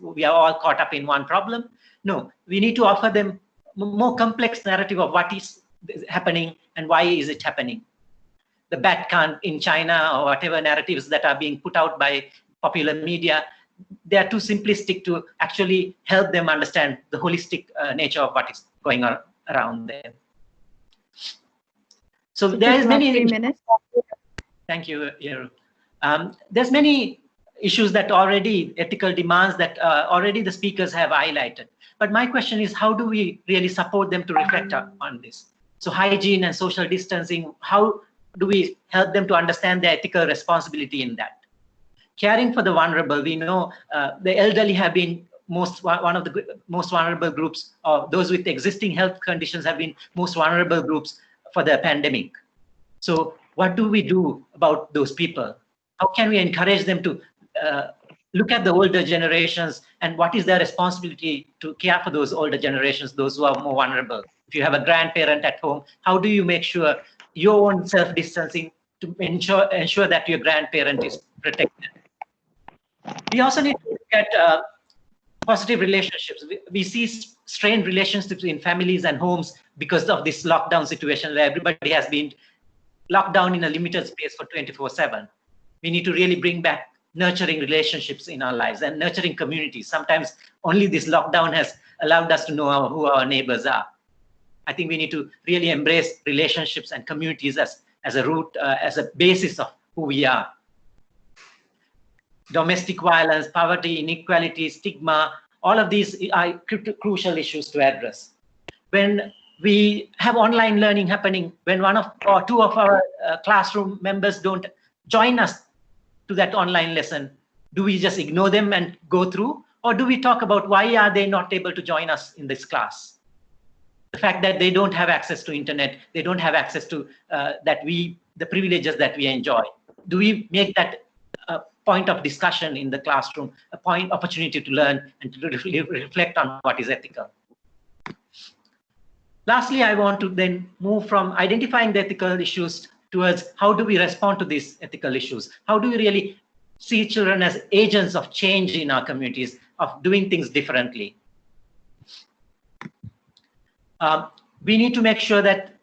Speaker 6: we are all caught up in one problem. No, we need to offer them more complex narrative of what is happening and why is it happening. The bat can't in China or whatever narratives that are being put out by popular media, they are too simplistic to actually help them understand the holistic nature of what is going on around them. So there is many.
Speaker 1: 3 minutes.
Speaker 6: Thank you, Yeru. There's many issues that already, ethical demands that already the speakers have highlighted. But my question is, how do we really support them to reflect on this? So hygiene and social distancing, how do we help them to understand the ethical responsibility in that? Caring for the vulnerable, we know the elderly have been one of the most vulnerable groups, or those with existing health conditions have been most vulnerable groups for the pandemic. So what do we do about those people? How can we encourage them to look at the older generations and what is their responsibility to care for those older generations, those who are more vulnerable? If you have a grandparent at home, how do you make sure your own self-distancing to ensure that your grandparent is protected? We also need to look at positive relationships. We see strained relationships in families and homes because of this lockdown situation where everybody has been locked down in a limited space for 24/7. We need to really bring back nurturing relationships in our lives and nurturing communities. Sometimes only this lockdown has allowed us to know who our neighbors are. I think we need to really embrace relationships and communities as a root, as a basis of who we are. Domestic violence, poverty, inequality, stigma, all of these are crucial issues to address. When we have online learning happening, when one of or two of our classroom members don't join us to that online lesson, do we just ignore them and go through? Or do we talk about why are they not able to join us in this class? The fact that they don't have access to internet, they don't have access to the privileges that we enjoy. Do we make that a point of discussion in the classroom, opportunity to learn and to reflect on what is ethical? Lastly, I want to then move from identifying the ethical issues towards how do we respond to these ethical issues? How do we really see children as agents of change in our communities, of doing things differently? We need to make sure that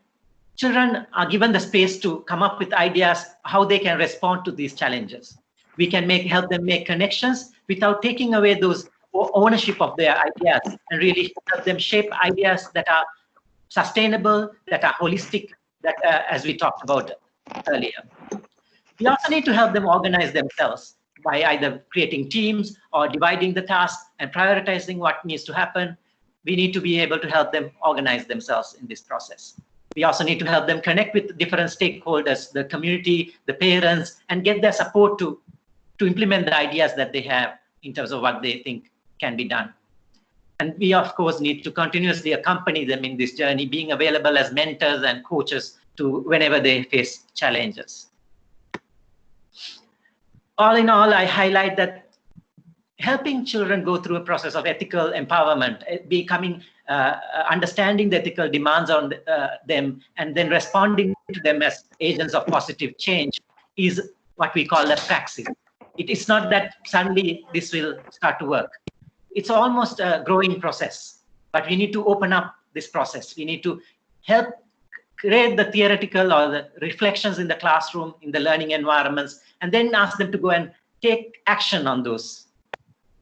Speaker 6: children are given the space to come up with ideas how they can respond to these challenges. We can help them make connections without taking away those ownership of their ideas and really help them shape ideas that are sustainable, that are holistic, that as we talked about earlier. We also need to help them organize themselves by either creating teams or dividing the tasks and prioritizing what needs to happen. We need to be able to help them organize themselves in this process. We also need to help them connect with different stakeholders, the community, the parents, and get their support to implement the ideas that they have in terms of what they think can be done. And we, of course, need to continuously accompany them in this journey, being available as mentors and coaches to whenever they face challenges. All in all, I highlight that helping children go through a process of ethical empowerment, understanding the ethical demands on them, and then responding to them as agents of positive change is what we call a praxis. It is not that suddenly this will start to work. It's almost a growing process, but we need to open up this process. We need to help create the theoretical or the reflections in the classroom, in the learning environments, and then ask them to go and take action on those.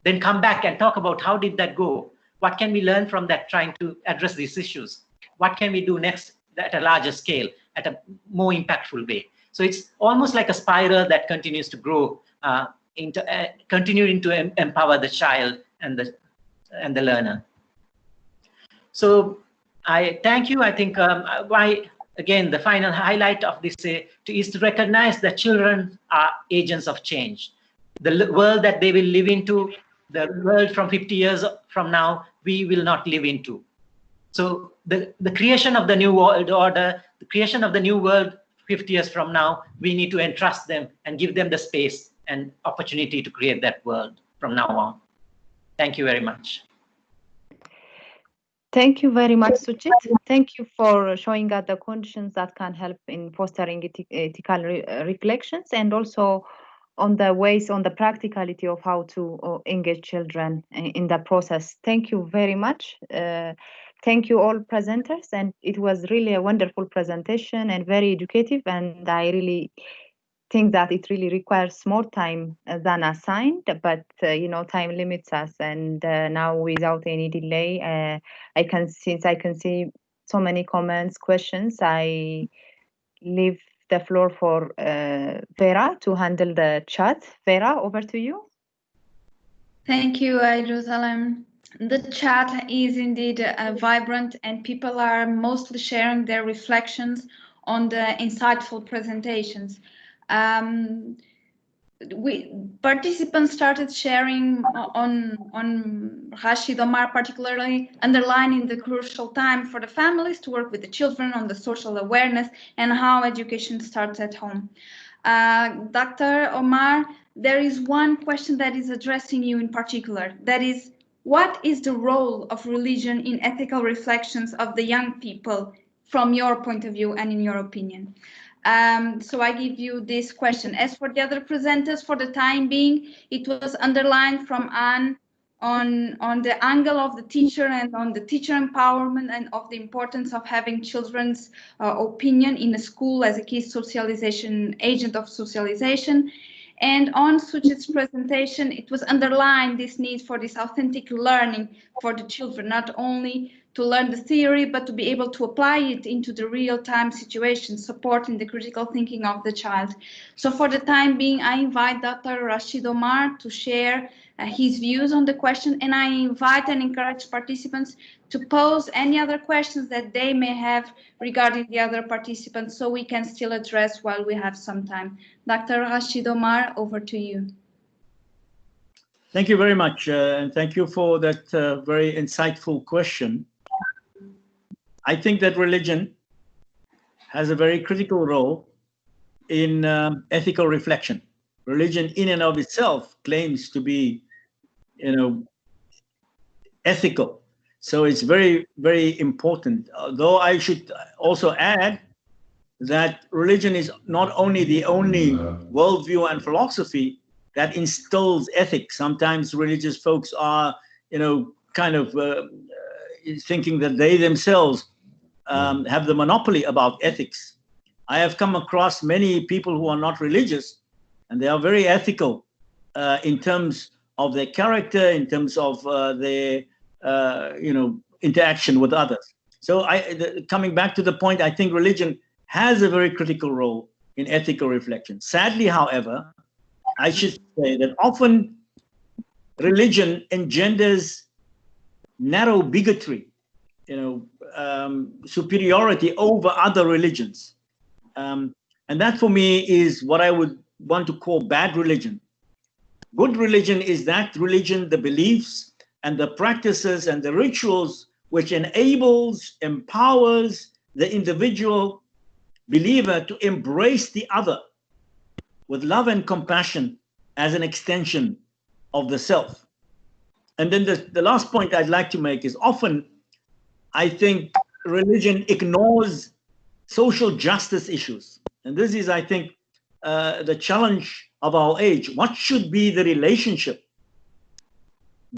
Speaker 6: Then come back and talk about how did that go? What can we learn from that, trying to address these issues? What can we do next at a larger scale, at a more impactful way? So it's almost like a spiral that continues to grow, continuing to empower the child and the learner. So I thank you. I think again, the final highlight of this is to recognize that children are agents of change. The world that they will live into, the world from 50 years from now we will not live into. So the creation of the new world order, the creation of the new world 50 years from now, we need to entrust them and give them the space and opportunity to create that world from now on. Thank you very much.
Speaker 1: Thank you very much, Suchit. Thank you for showing us the conditions that can help in fostering ethical reflections, and also on the ways, on the practicality of how to engage children in the process. Thank you very much. Thank you all presenters, and it was really a wonderful presentation and very educative, and I really think that it really requires more time than assigned, but time limits us, and now without any delay, since I can see so many comments, questions, I leave the floor for Vera to handle the chat. Vera, over to you.
Speaker 7: Thank you, Jerusalem. The chat is indeed vibrant, and people are mostly sharing their reflections on the insightful presentations. Participants started sharing on Rashid Omar, particularly underlining the crucial time for the families to work with the children on the social awareness and how education starts at home. Dr. Omar, there is one question that is addressing you in particular. That is, what is the role of religion in ethical reflections of the young people from your point of view and in your opinion? So I give you this question. As for the other presenters, for the time being, it was underlined from Anne on the angle of the teacher and on the teacher empowerment and of the importance of having children's opinion in a school as a key socialization agent of socialization. And on Suchit's presentation, it was underlined this need for this authentic learning for the children, not only to learn the theory, but to be able to apply it into the real-time situation, supporting the critical thinking of the child. So for the time being, I invite Dr. Rashid Omar to share his views on the question, and I invite and encourage participants to pose any other questions that they may have regarding the other participants, so we can still address while we have some time. Dr. Rashid Omar, over to you.
Speaker 4: Thank you very much, and thank you for that very insightful question. I think that religion has a very critical role in ethical reflection. Religion in and of itself claims to be, ethical. So it's very, very important. Though I should also add that religion is not only the only worldview and philosophy that instills ethics. Sometimes religious folks are, thinking that they themselves have the monopoly about ethics. I have come across many people who are not religious, and they are very ethical in terms of their character, in terms of their interaction with others. So coming back to the point, I think religion has a very critical role in ethical reflection. Sadly, however, I should say that often religion engenders narrow bigotry, superiority over other religions. And that for me is what I would want to call bad religion. Good religion is that religion, the beliefs and the practices and the rituals which enables, empowers the individual believer to embrace the other with love and compassion as an extension of the self. And then the last point I'd like to make is often I think religion ignores social justice issues. And this is, I think, the challenge of our age. What should be the relationship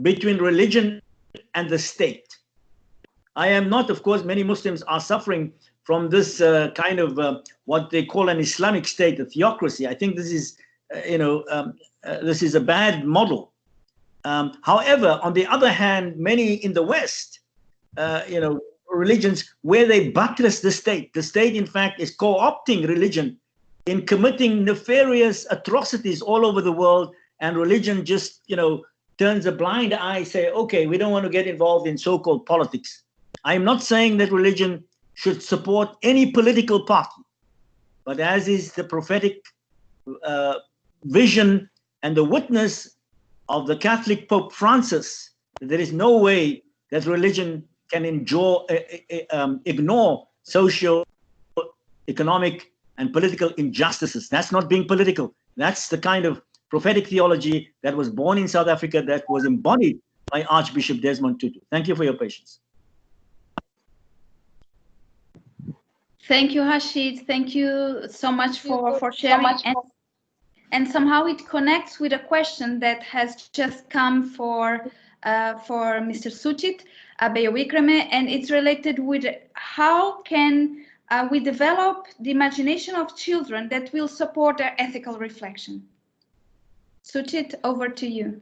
Speaker 4: between religion and the state? I am not, of course, many Muslims are suffering from this kind of what they call an Islamic state, a theocracy. I think this is, this is a bad model. However, on the other hand, many in the West, religions where they buttress the state in fact is co-opting religion in committing nefarious atrocities all over the world, and religion just, turns a blind eye, say, okay, we don't want to get involved in so-called politics. I am not saying that religion should support any political party, but as is the prophetic vision and the witness of the Catholic Pope Francis, there is no way that religion can ignore social, economic, and political injustices. That's not being political. That's the kind of prophetic theology that was born in South Africa, that was embodied by Archbishop Desmond Tutu. Thank you for your patience.
Speaker 7: Thank you, Rashid. Thank you so much for sharing. And somehow it connects with a question that has just come for Mr. Suchit Abeyowikrame, and it's related with how can we develop the imagination of children that will support their ethical reflection. Suchit, over to you.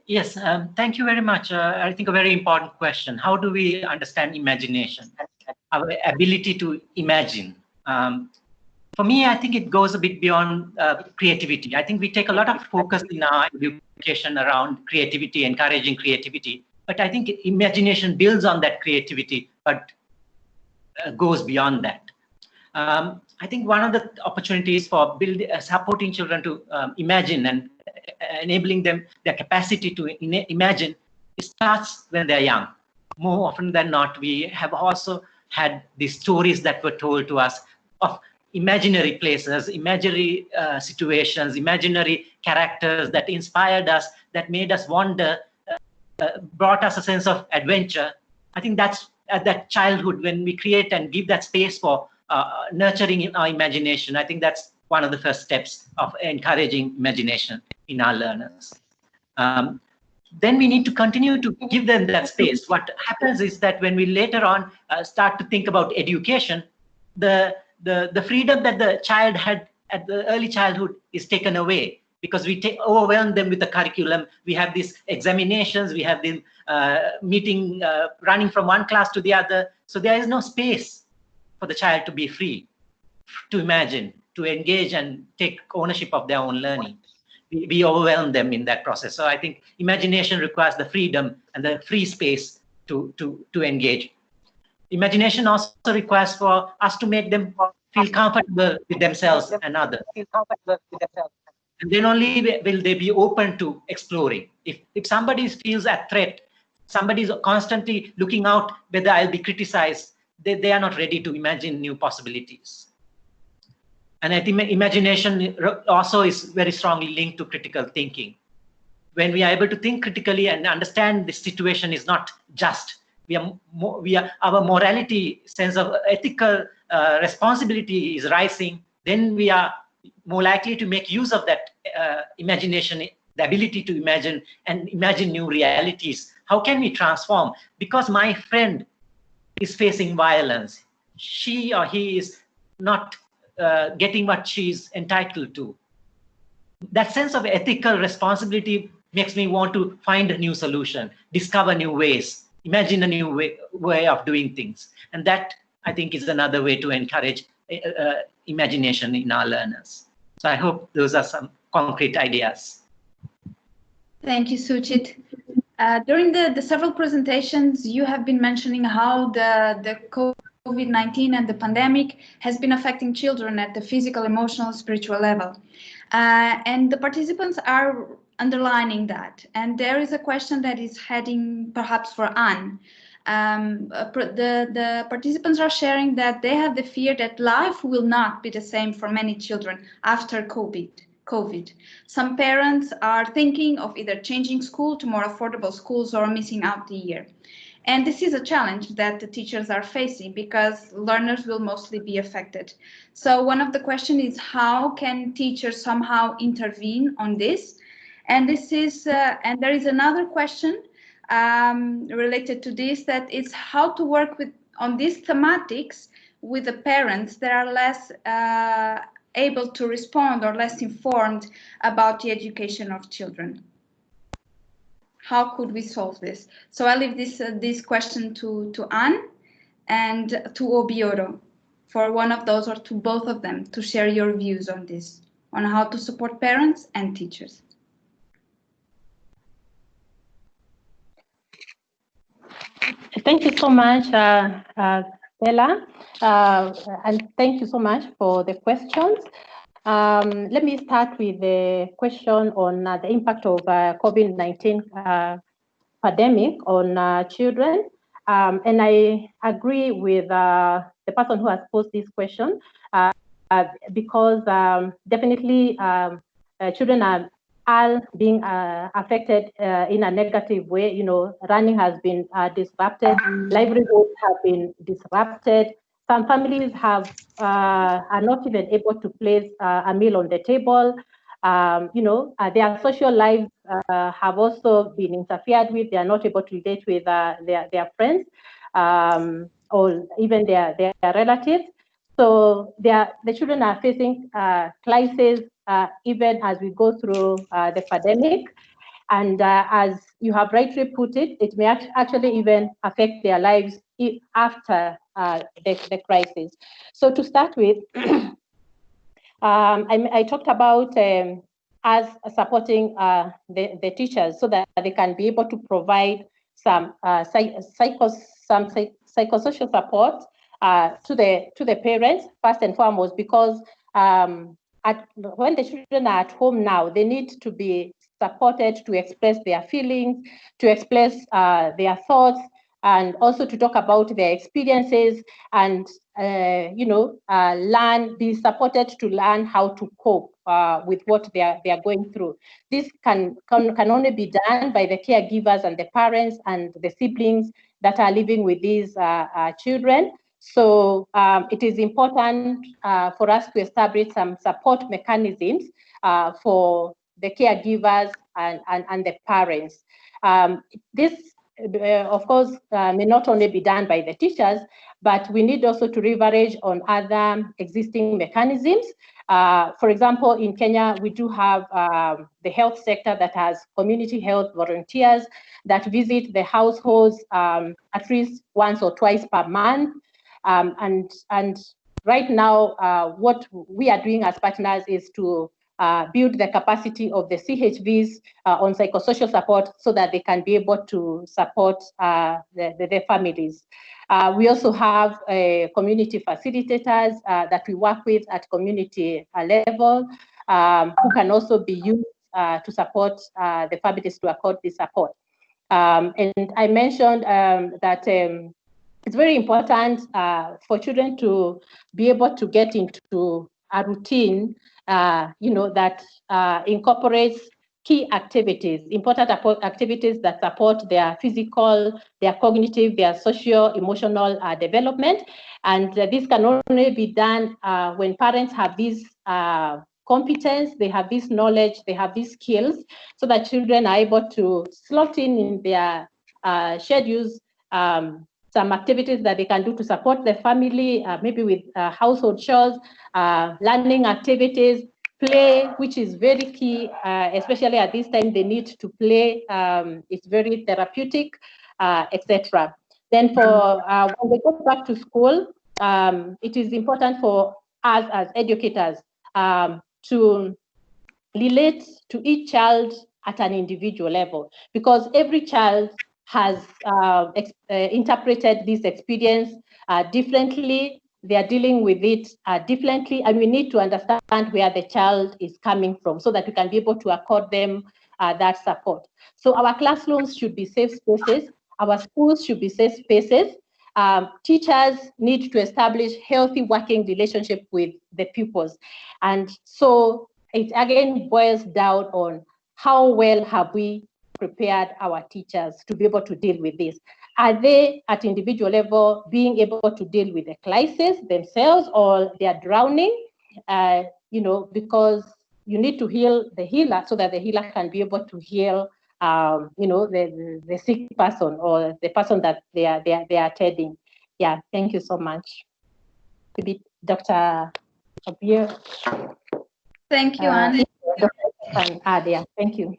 Speaker 6: Yes, thank you very much. I think a very important question. How do we understand imagination? Our ability to imagine. For me, I think it goes a bit beyond creativity. I think we take a lot of focus in our education around creativity, encouraging creativity. But I think imagination builds on that creativity, but goes beyond that. I think one of the opportunities for supporting children to imagine and enabling them their capacity to imagine, it starts when they're young. More often than not, we have also had these stories that were told to us of imaginary places, imaginary situations, imaginary characters that inspired us, that made us wonder, brought us a sense of adventure. I think that's at that childhood when we create and give that space for nurturing our imagination. I think that's one of the first steps of encouraging imagination in our learners. Then we need to continue to give them that space. What happens is that when we later on start to think about education, the freedom that the child had at the early childhood is taken away, because we overwhelm them with the curriculum. We have these examinations, we have the meeting, running from one class to the other. So there is no space for the child to be free, to imagine, to engage and take ownership of their own learning. We overwhelm them in that process. So I think imagination requires the freedom and the free space to engage. Imagination also requires for us to make them feel comfortable with themselves and others. And then only will they be open to exploring. If somebody feels a threat, somebody is constantly looking out whether I'll be criticized, they are not ready to imagine new possibilities. And I think imagination also is very strongly linked to critical thinking. When we are able to think critically and understand the situation is not just, our morality, sense of ethical responsibility is rising, then we are more likely to make use of that imagination, the ability to imagine and imagine new realities. How can we transform? Because my friend is facing violence, she or he is not getting what she's entitled to. That sense of ethical responsibility makes me want to find a new solution, discover new ways, imagine a new way of doing things. And that, I think, is another way to encourage imagination in our learners. So I hope those are some concrete ideas.
Speaker 7: Thank you, Suchit. During the several presentations, you have been mentioning how the COVID-19 and the pandemic has been affecting children at the physical, emotional, spiritual level. And the participants are underlining that. And there is a question that is heading perhaps for Anne. The participants are sharing that they have the fear that life will not be the same for many children after COVID. Some parents are thinking of either changing school to more affordable schools or missing out the year. And this is a challenge that the teachers are facing because learners will mostly be affected. So one of the questions is, how can teachers somehow intervene on this? And this is, and there is another question related to this, that is how to work on these thematics with the parents that are less able to respond or less informed about the education of children. How could we solve this? So I leave this question to Anne and to Obioro, for one of those or to both of them to share your views on this, on how to support parents and teachers.
Speaker 5: Thank you so much, Bella, and thank you so much for the questions. Let me start with the question on the impact of COVID-19 pandemic on children. And I agree with the person who has posed this question because definitely children are being affected in a negative way. You know, learning has been disrupted, livelihoods have been disrupted. Some families are not even able to place a meal on the table. You know, their social lives have also been interfered with. They are not able to relate with their friends or even their relatives. So the children are facing crises even as we go through the pandemic. And as you have rightly put it, it may actually even affect their lives after the crisis. So to start with, I talked about us supporting the teachers so that they can be able to provide some psychosocial support to the parents first and foremost, because when the children are at home now, they need to be supported to express their feelings, to express their thoughts, and also to talk about their experiences and be supported to learn how to cope with what they are going through. This can only be done by the caregivers and the parents and the siblings that are living with these children. So it is important for us to establish some support mechanisms for the caregivers and the parents. This of course, may not only be done by the teachers, but we need also to leverage on other existing mechanisms. For example, in Kenya, we do have the health sector that has community health volunteers that visit the households at least once or twice per month. And right now, what we are doing as partners is to build the capacity of the CHVs on psychosocial support so that they can be able to support the families. We also have community facilitators that we work with at community level who can also be used to support the families to accord this support. And I mentioned that it's very important for children to be able to get into a routine that incorporates key activities, important activities that support their physical, their cognitive, their socio-emotional development. And this can only be done when parents have this competence, they have this knowledge, they have these skills, so that children are able to slot in their schedules some activities that they can do to support the family, maybe with household chores, learning activities, play, which is very key, especially at this time, they need to play. It's very therapeutic, etc. Then for when they go back to school, it is important for us as educators to relate to each child at an individual level, because every child has interpreted this experience differently. They are dealing with it differently, and we need to understand where the child is coming from so that we can be able to accord them that support. So our classrooms should be safe spaces. Our schools should be safe spaces. Teachers need to establish healthy working relationship with the pupils. And so it again boils down on how well have we prepared our teachers to be able to deal with this. Are they at individual level being able to deal with the crisis themselves, or they are drowning? Because you need to heal the healer so that the healer can be able to heal the sick person or the person that they are attending. Yeah, thank you so much. Maybe Dr. Abir.
Speaker 7: Thank you, Annie.
Speaker 5: Yeah, thank you.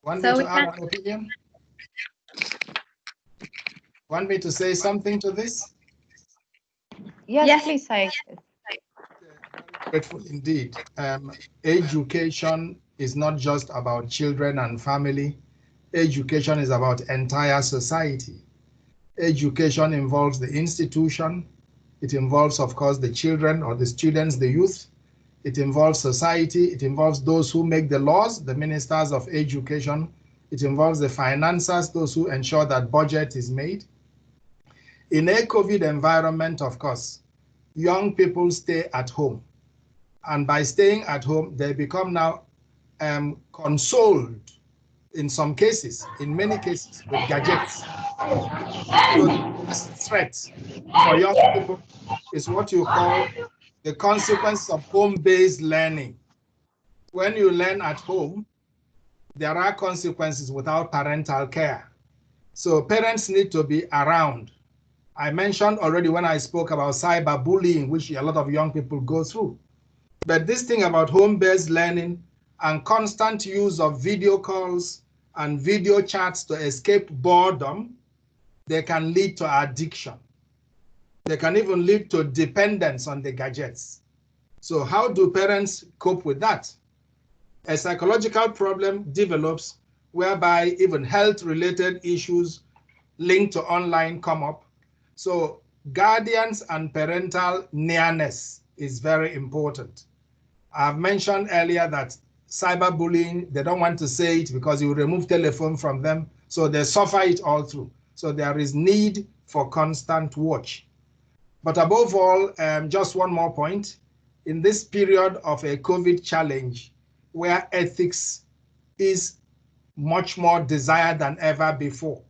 Speaker 3: Want me to add an opinion? Want me to say something to this?
Speaker 1: Yes, please.
Speaker 3: Very grateful indeed. Education is not just about children and family. Education is about entire society. Education involves the institution. It involves, of course, the children or the students, the youth. it involves society, it involves those who make the laws, the ministers of education, it involves the financiers, those who ensure that budget is made. In a COVID environment, of course, young people stay at home. And by staying at home, they become now consoled in some cases, in many cases, with gadgets. So the biggest threat for young people is what you call the consequence of home-based learning. When you learn at home, there are consequences without parental care. So parents need to be around. I mentioned already when I spoke about cyberbullying, which a lot of young people go through. But this thing about home-based learning and constant use of video calls and video chats to escape boredom, they can lead to addiction. They can even lead to dependence on the gadgets. So how do parents cope with that? A psychological problem develops whereby even health-related issues linked to online come up. So guardians and parental nearness is very important. I've mentioned earlier that cyberbullying, they don't want to say it because you remove telephone from them, so they suffer it all through. So there is need for constant watch. But above all, just one more point, in this period of a COVID challenge, where ethics is much more desired than ever before,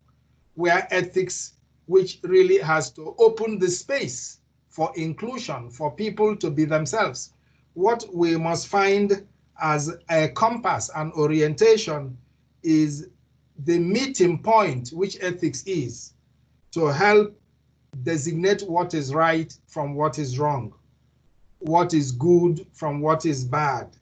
Speaker 3: where ethics, which really has to open the space for inclusion, for people to be themselves. What we must find as a compass and orientation is the meeting point, which ethics is, to help designate what is right from what is wrong, what is good from what is bad.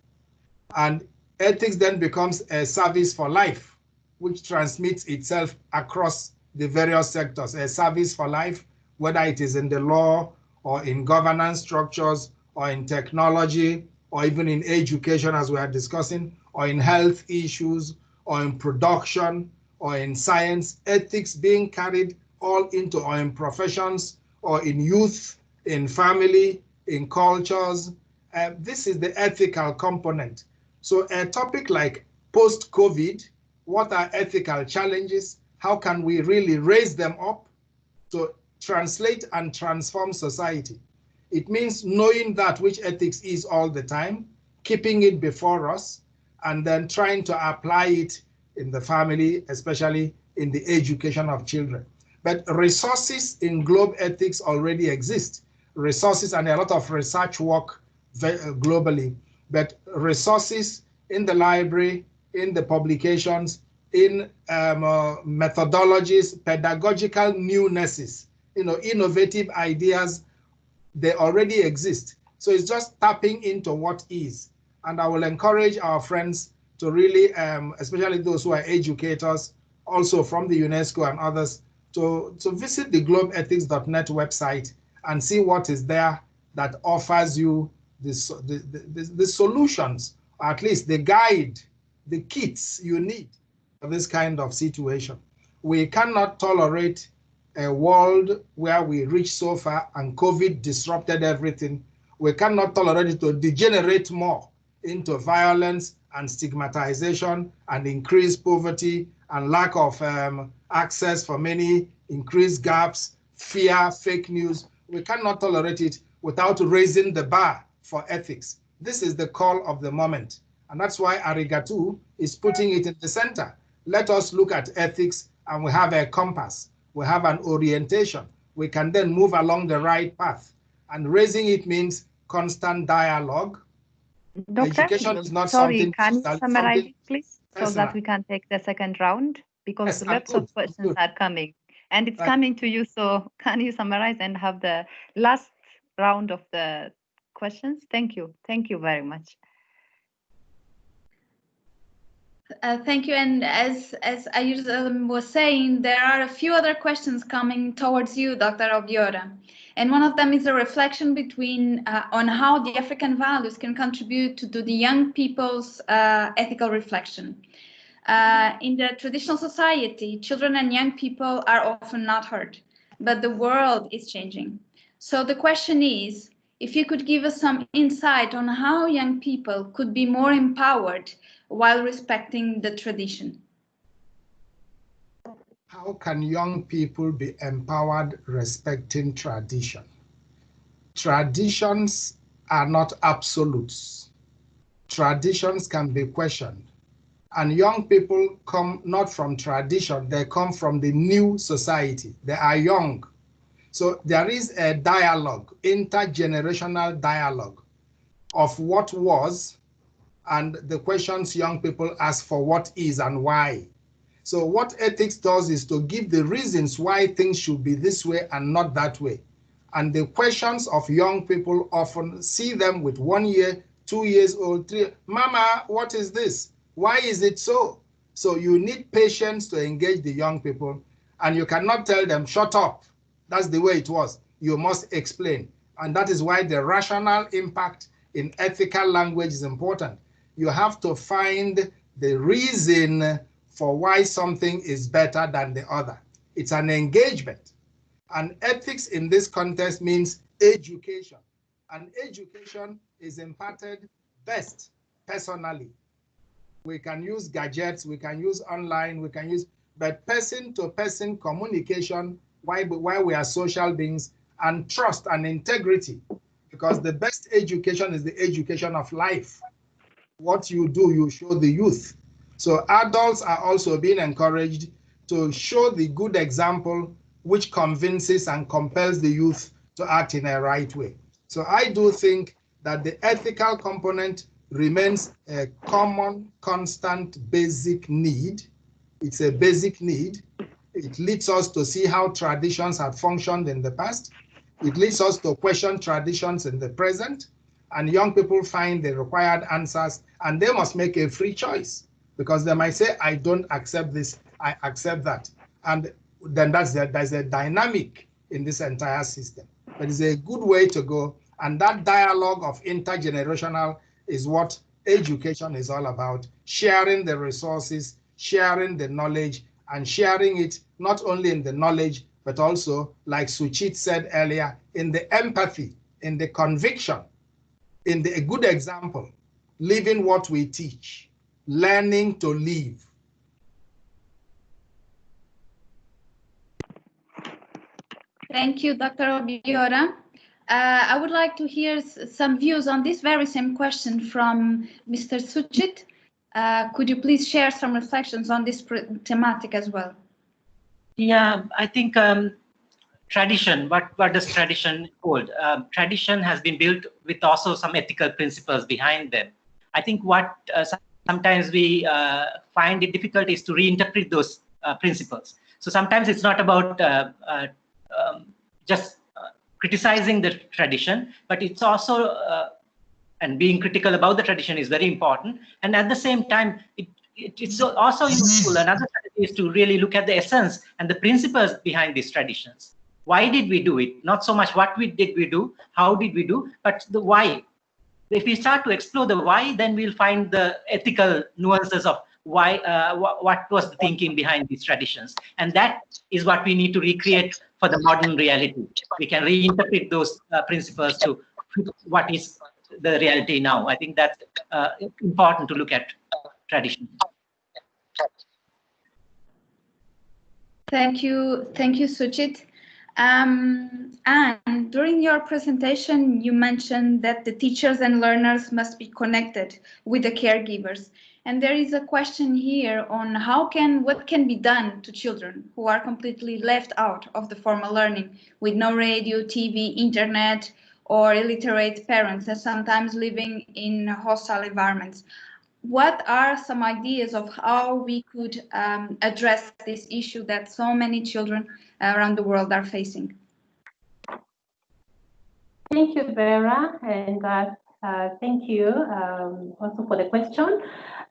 Speaker 3: And ethics then becomes a service for life, which transmits itself across the various sectors, a service for life, whether it is in the law or in governance structures or in technology or even in education, as we are discussing, or in health issues or in production or in science, ethics being carried all into or in professions or in youth, in family, in cultures. This is the ethical component. So a topic like post-COVID, what are ethical challenges? How can we really raise them up to translate and transform society? It means knowing that which ethics is all the time, keeping it before us, and then trying to apply it in the family, especially in the education of children. But resources in globe ethics already exist. Resources and a lot of research work globally, but resources in the library, in the publications, in methodologies, pedagogical newnesses, innovative ideas, they already exist. So it's just tapping into what is. And I will encourage our friends to really, especially those who are educators, also from the UNESCO and others, to visit the globeethics.net website and see what is there that offers you the solutions, or at least the guide, the kits you need for this kind of situation. We cannot tolerate a world where we reach so far and COVID disrupted everything. We cannot tolerate it to degenerate more into violence and stigmatization and increased poverty and lack of access for many, increased gaps, fear, fake news. We cannot tolerate it without raising the bar for ethics. This is the call of the moment. And that's why Arigato is putting it in the center. Let us look at ethics and we have a compass. We have an orientation. We can then move along the right path. And raising it means constant dialogue.
Speaker 1: Doctor,
Speaker 3: Education is not
Speaker 1: sorry,
Speaker 3: something
Speaker 1: can you summarize it, please,
Speaker 3: personal.
Speaker 1: so that we can take the second round? Because
Speaker 3: Yes,
Speaker 1: lots of questions are coming. And it's coming to you, so can you summarize and have the last round of the questions? Thank you. Thank you very much.
Speaker 7: Thank you. And as Ayush was saying, there are a few other questions coming towards you, Dr. Obiora. And one of them is a reflection on how the African values can contribute to the young people's ethical reflection. In the traditional society, children and young people are often not heard, but the world is changing. So the question is, if you could give us some insight on how young people could be more empowered while respecting the tradition.
Speaker 3: How can young people be empowered respecting tradition? Traditions are not absolutes. Traditions can be questioned. And young people come not from tradition, they come from the new society. They are young. So there is a dialogue, intergenerational dialogue of what was and the questions young people ask for what is and why. So what ethics does is to give the reasons why things should be this way and not that way. And the questions of young people often see them with 1 year, 2 years old, 3. Mama, what is this? Why is it so? So you need patience to engage the young people, and you cannot tell them, shut up. That's the way it was. You must explain. And that is why the rational impact in ethical language is important. You have to find the reason for why something is better than the other. It's an engagement. And ethics in this context means education. And education is imparted best personally. We can use gadgets, we can use online, we can use, but person-to-person communication, why we are social beings, and trust and integrity, because the best education is the education of life. What you do, you show the youth. So adults are also being encouraged to show the good example which convinces and compels the youth to act in a right way. So I do think that the ethical component remains a common, constant, basic need. It's a basic need. It leads us to see how traditions have functioned in the past. It leads us to question traditions in the present. And young people find the required answers, and they must make a free choice, because they might say, I don't accept this, I accept that. And then there's a dynamic in this entire system. But it's a good way to go. And that dialogue of intergenerational is what education is all about, sharing the resources, sharing the knowledge, and sharing it not only in the knowledge, but also, like Suchit said earlier, in the empathy, in the conviction, in the good example, living what we teach, learning to live.
Speaker 7: Thank you, Dr. Obiora. I would like to hear some views on this very same question from Mr. Suchit. Could you please share some reflections on this thematic as well?
Speaker 6: Yeah, I think tradition, what does tradition hold? Tradition has been built with also some ethical principles behind them. I think what sometimes we find it difficult is to reinterpret those principles. So sometimes it's not about just criticizing the tradition, but it's also, and being critical about the tradition is very important. And at the same time, it's also useful. Another strategy is to really look at the essence and the principles behind these traditions. Why did we do it? Not so much what did we do, how did we do, but the why. If we start to explore the why, then we'll find the ethical nuances of why, what was the thinking behind these traditions. And that is what we need to recreate for the modern reality. We can reinterpret those principles to what is the reality now. I think that's important to look at tradition.
Speaker 7: Thank you, Suchit. And during your presentation, you mentioned that the teachers and learners must be connected with the caregivers. And there is a question here on what can be done to children who are completely left out of the formal learning, with no radio, TV, internet, or illiterate parents, and sometimes living in hostile environments. What are some ideas of how we could address this issue that so many children around the world are facing?
Speaker 5: Thank you, Vera, and thank you also for the question.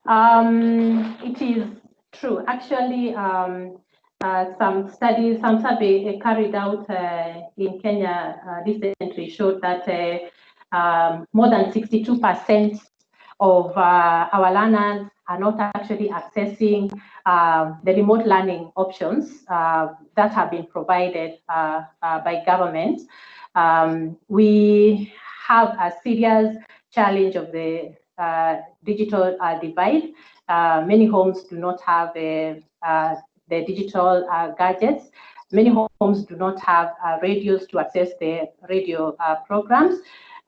Speaker 5: It is true. Actually, some survey carried out in Kenya recently showed that more than 62% of our learners are not actually accessing the remote learning options that have been provided by government. We have a serious challenge of the digital divide. Many homes do not have the digital gadgets. Many homes do not have radios to access the radio programs.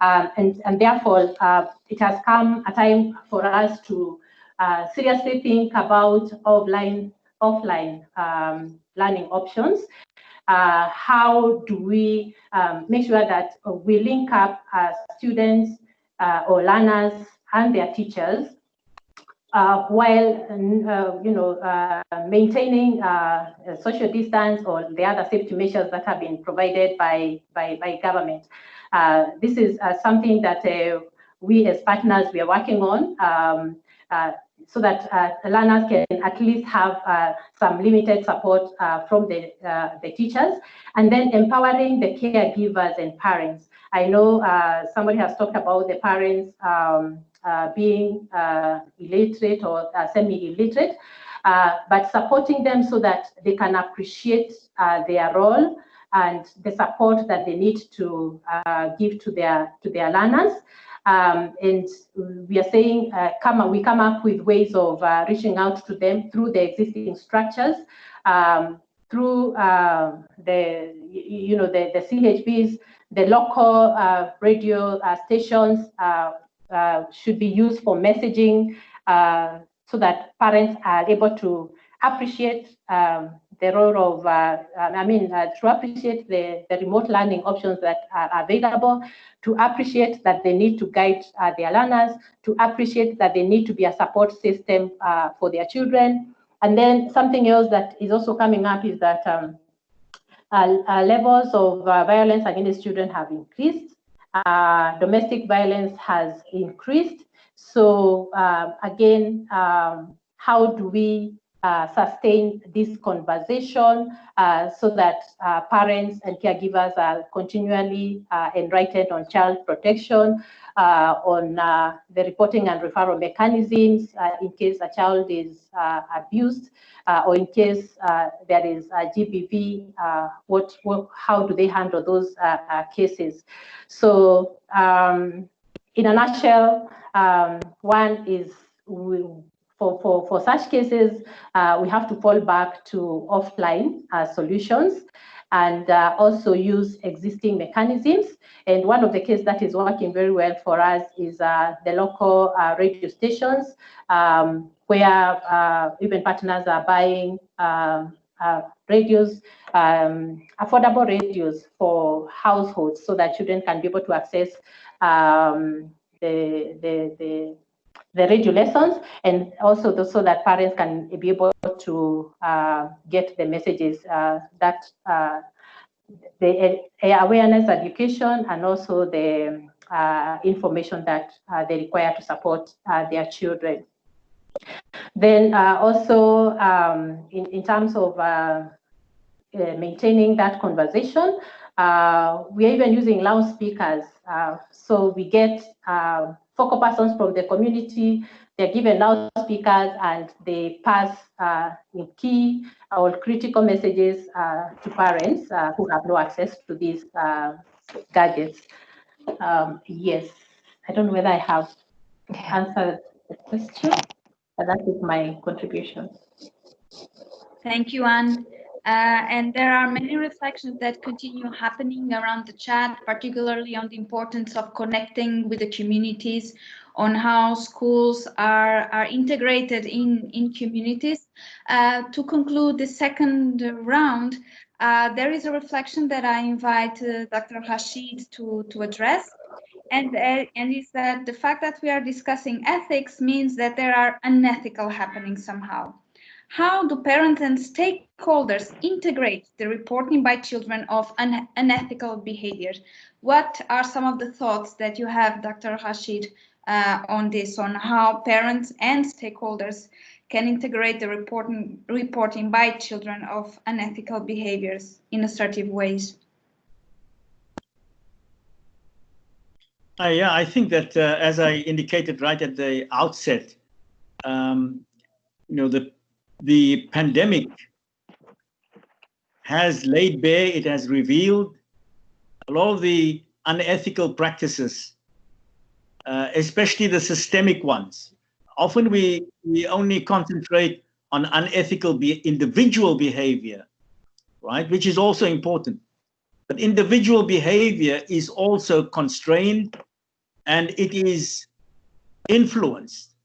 Speaker 5: And therefore, it has come a time for us to seriously think about offline learning options. How do we make sure that we link up students or learners and their teachers while maintaining social distance or the other safety measures that have been provided by government. This is something that we as partners we are working on so that learners can at least have some limited support from the teachers, and then empowering the caregivers and parents. I know somebody has talked about the parents being illiterate or semi-illiterate, but supporting them so that they can appreciate their role and the support that they need to give to their learners. And we are saying we come up with ways of reaching out to them through the existing structures, through the CHPs, the local radio stations should be used for messaging so that parents are able to appreciate the role of, to appreciate the remote learning options that are available, to appreciate that they need to guide their learners, to appreciate that they need to be a support system for their children. And then something else that is also coming up is that levels of violence against children have increased. Domestic violence has increased. So again, how do we sustain this conversation so that parents and caregivers are continually enlightened on child protection, on the reporting and referral mechanisms in case a child is abused, or in case there is a GBV, how do they handle those cases? So in a nutshell, one is for such cases, we have to fall back to offline solutions and also use existing mechanisms. And one of the cases that is working very well for us is the local radio stations, where even partners are buying radios, affordable radios for households so that children can be able to access the radio lessons, and also so that parents can be able to get the messages that the awareness education and also the information that they require to support their children. Then also in terms of maintaining that conversation, we are even using loudspeakers. So we get focal persons from the community, they're given loudspeakers and they pass key or critical messages to parents who have no access to these gadgets. Yes, I don't know whether I have answered the question, but that is my contribution.
Speaker 7: Thank you, Anne. And there are many reflections that continue happening around the chat, particularly on the importance of connecting with the communities, on how schools are integrated in communities. To conclude the second round, there is a reflection that I invite Dr. Rashid to address. And is that the fact that we are discussing ethics means that there are unethical happenings somehow. How do parents and stakeholders integrate the reporting by children of unethical behaviors? What are some of the thoughts that you have, Dr. Rashid, on this, on how parents and stakeholders can integrate the reporting by children of unethical behaviors in assertive ways?
Speaker 4: Yeah, I think that as I indicated right at the outset, the pandemic has laid bare, it has revealed a lot of the unethical practices, especially the systemic ones. Often we only concentrate on unethical individual behavior, right, which is also important. But individual behavior is also constrained, and it is influenced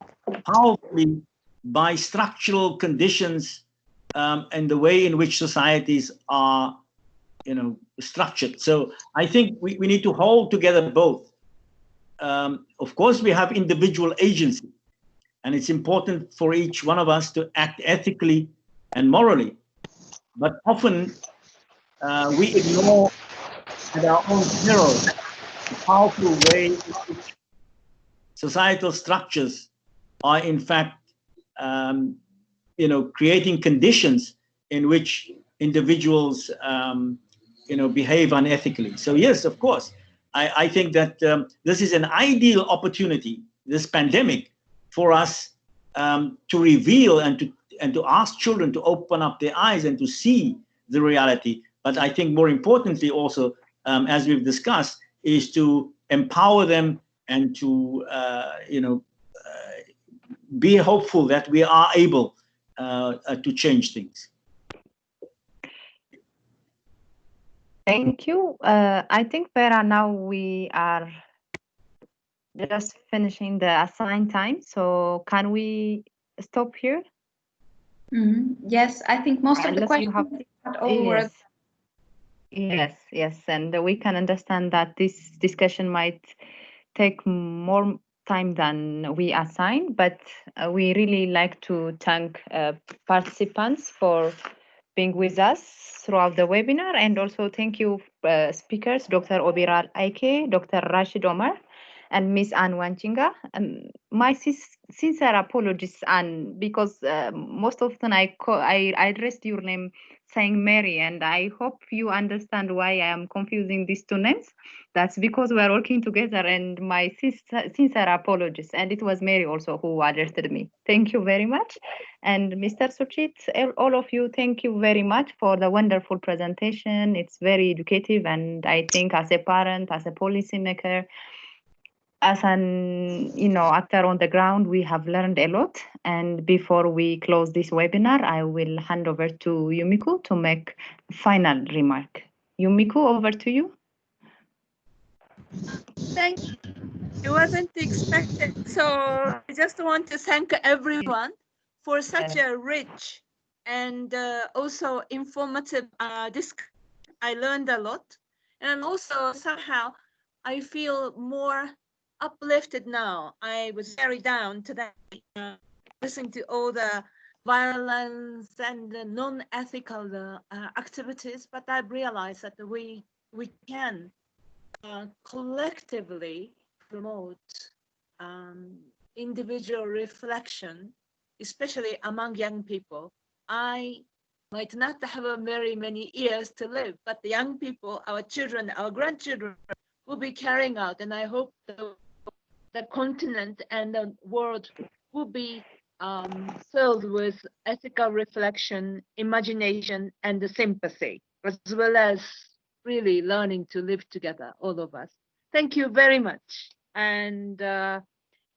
Speaker 4: powerfully by structural conditions and the way in which societies are, structured. So I think we need to hold together both. Of course, we have individual agency, and it's important for each one of us to act ethically and morally. But often we ignore at our own peril the powerful way in which societal structures are in fact creating conditions in which individuals behave unethically. So yes, of course, I think that this is an ideal opportunity, this pandemic, for us to reveal and to ask children to open up their eyes and to see the reality. But I think more importantly also, as we've discussed, is to empower them and to be hopeful that we are able to change things.
Speaker 1: Thank you. I think, Vera, now we are just finishing the assigned time. So can we stop here?
Speaker 7: Yes, I think most of the questions are over.
Speaker 1: Yes. And we can understand that this discussion might take more time than we assign, but we really like to thank participants for being with us throughout the webinar, and also thank you speakers, Dr. Obiral Aike, Dr. Rashid Omar, and Miss Anne Wanchinga. My sincere apologies, Anne, because most often I addressed your name saying Mary, and I hope you understand why I am confusing these two names. That's because we are working together, and my sincere apologies. And it was Mary also who alerted me. Thank you very much. And Mr. Suchit, all of you, thank you very much for the wonderful presentation. It's very educative, and I think as a parent, as a policymaker, as an actor on the ground, we have learned a lot. And before we close this webinar, I will hand over to Yumiko to make a final remark. Yumiko, over to you.
Speaker 2: Thank you. It wasn't expected. So I just want to thank everyone for such a rich and also informative discussion. I learned a lot. And also somehow I feel more uplifted now. I was very down today, listening to all the violence and the non-ethical activities, but I realized that we can collectively promote individual reflection, especially among young people. I might not have very many years to live, but the young people, our children, our grandchildren, will be carrying out, and I hope the continent and the world will be filled with ethical reflection, imagination, and the sympathy, as well as really learning to live together, all of us. Thank you very much, and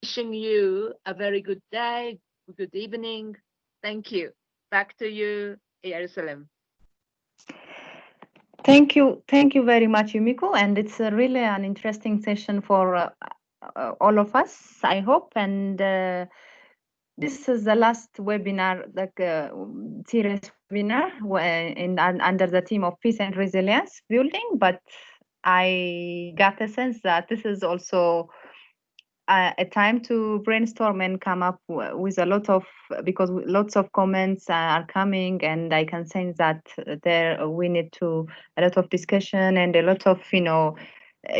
Speaker 2: wishing you a very good day, good evening. Thank you. Back to you, Jerusalem.
Speaker 1: Thank you very much, Yumiko, and it's really an interesting session for all of us, I hope. And this is the last webinar, series webinar under the theme of peace and resilience building. But I got a sense that this is also a time to brainstorm and come up with a lot of, because lots of comments are coming, and I can sense that we need a lot of discussion and a lot of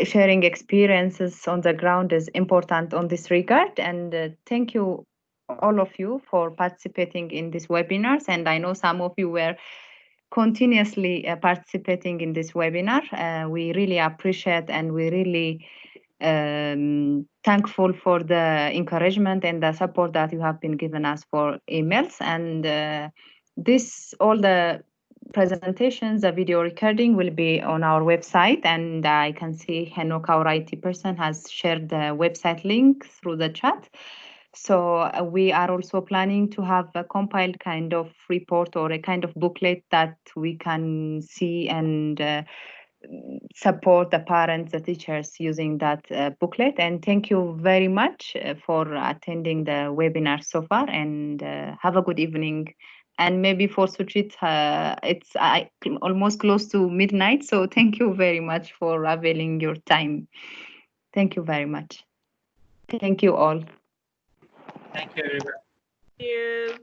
Speaker 1: sharing experiences on the ground is important on this regard. And thank you all of you for participating in these webinars, and I know some of you were continuously participating in this webinar. We really appreciate, and we really thankful for the encouragement and the support that you have been given us for emails. And all the presentations, the video recording will be on our website, and I can see Henok, our IT person, has shared the website link through the chat. So we are also planning to have a compiled kind of report or a kind of booklet that we can see and support the parents, the teachers using that booklet. And thank you very much for attending the webinar so far, and have a good evening. And maybe for Suchit, it's almost close to midnight. So thank you very much for availing your time. Thank you very much. Thank you all.
Speaker 6: Thank you, everyone.
Speaker 8: Thank you.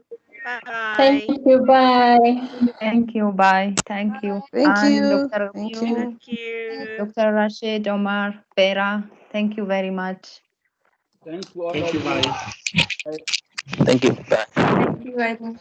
Speaker 8: Bye.
Speaker 5: Thank you. Bye.
Speaker 1: Thank you. Bye. Thank you.
Speaker 9: Thank
Speaker 1: and
Speaker 9: you.
Speaker 1: Dr.
Speaker 9: Thank
Speaker 1: Yu,
Speaker 9: you.
Speaker 8: Thank you.
Speaker 1: Dr. Rashid, Omar, Vera, thank you very much.
Speaker 10: Thanks to all
Speaker 4: Thank
Speaker 10: of
Speaker 4: you.
Speaker 10: you.
Speaker 4: Bye.
Speaker 11: Thank you. Bye.
Speaker 7: Thank you, Aiden.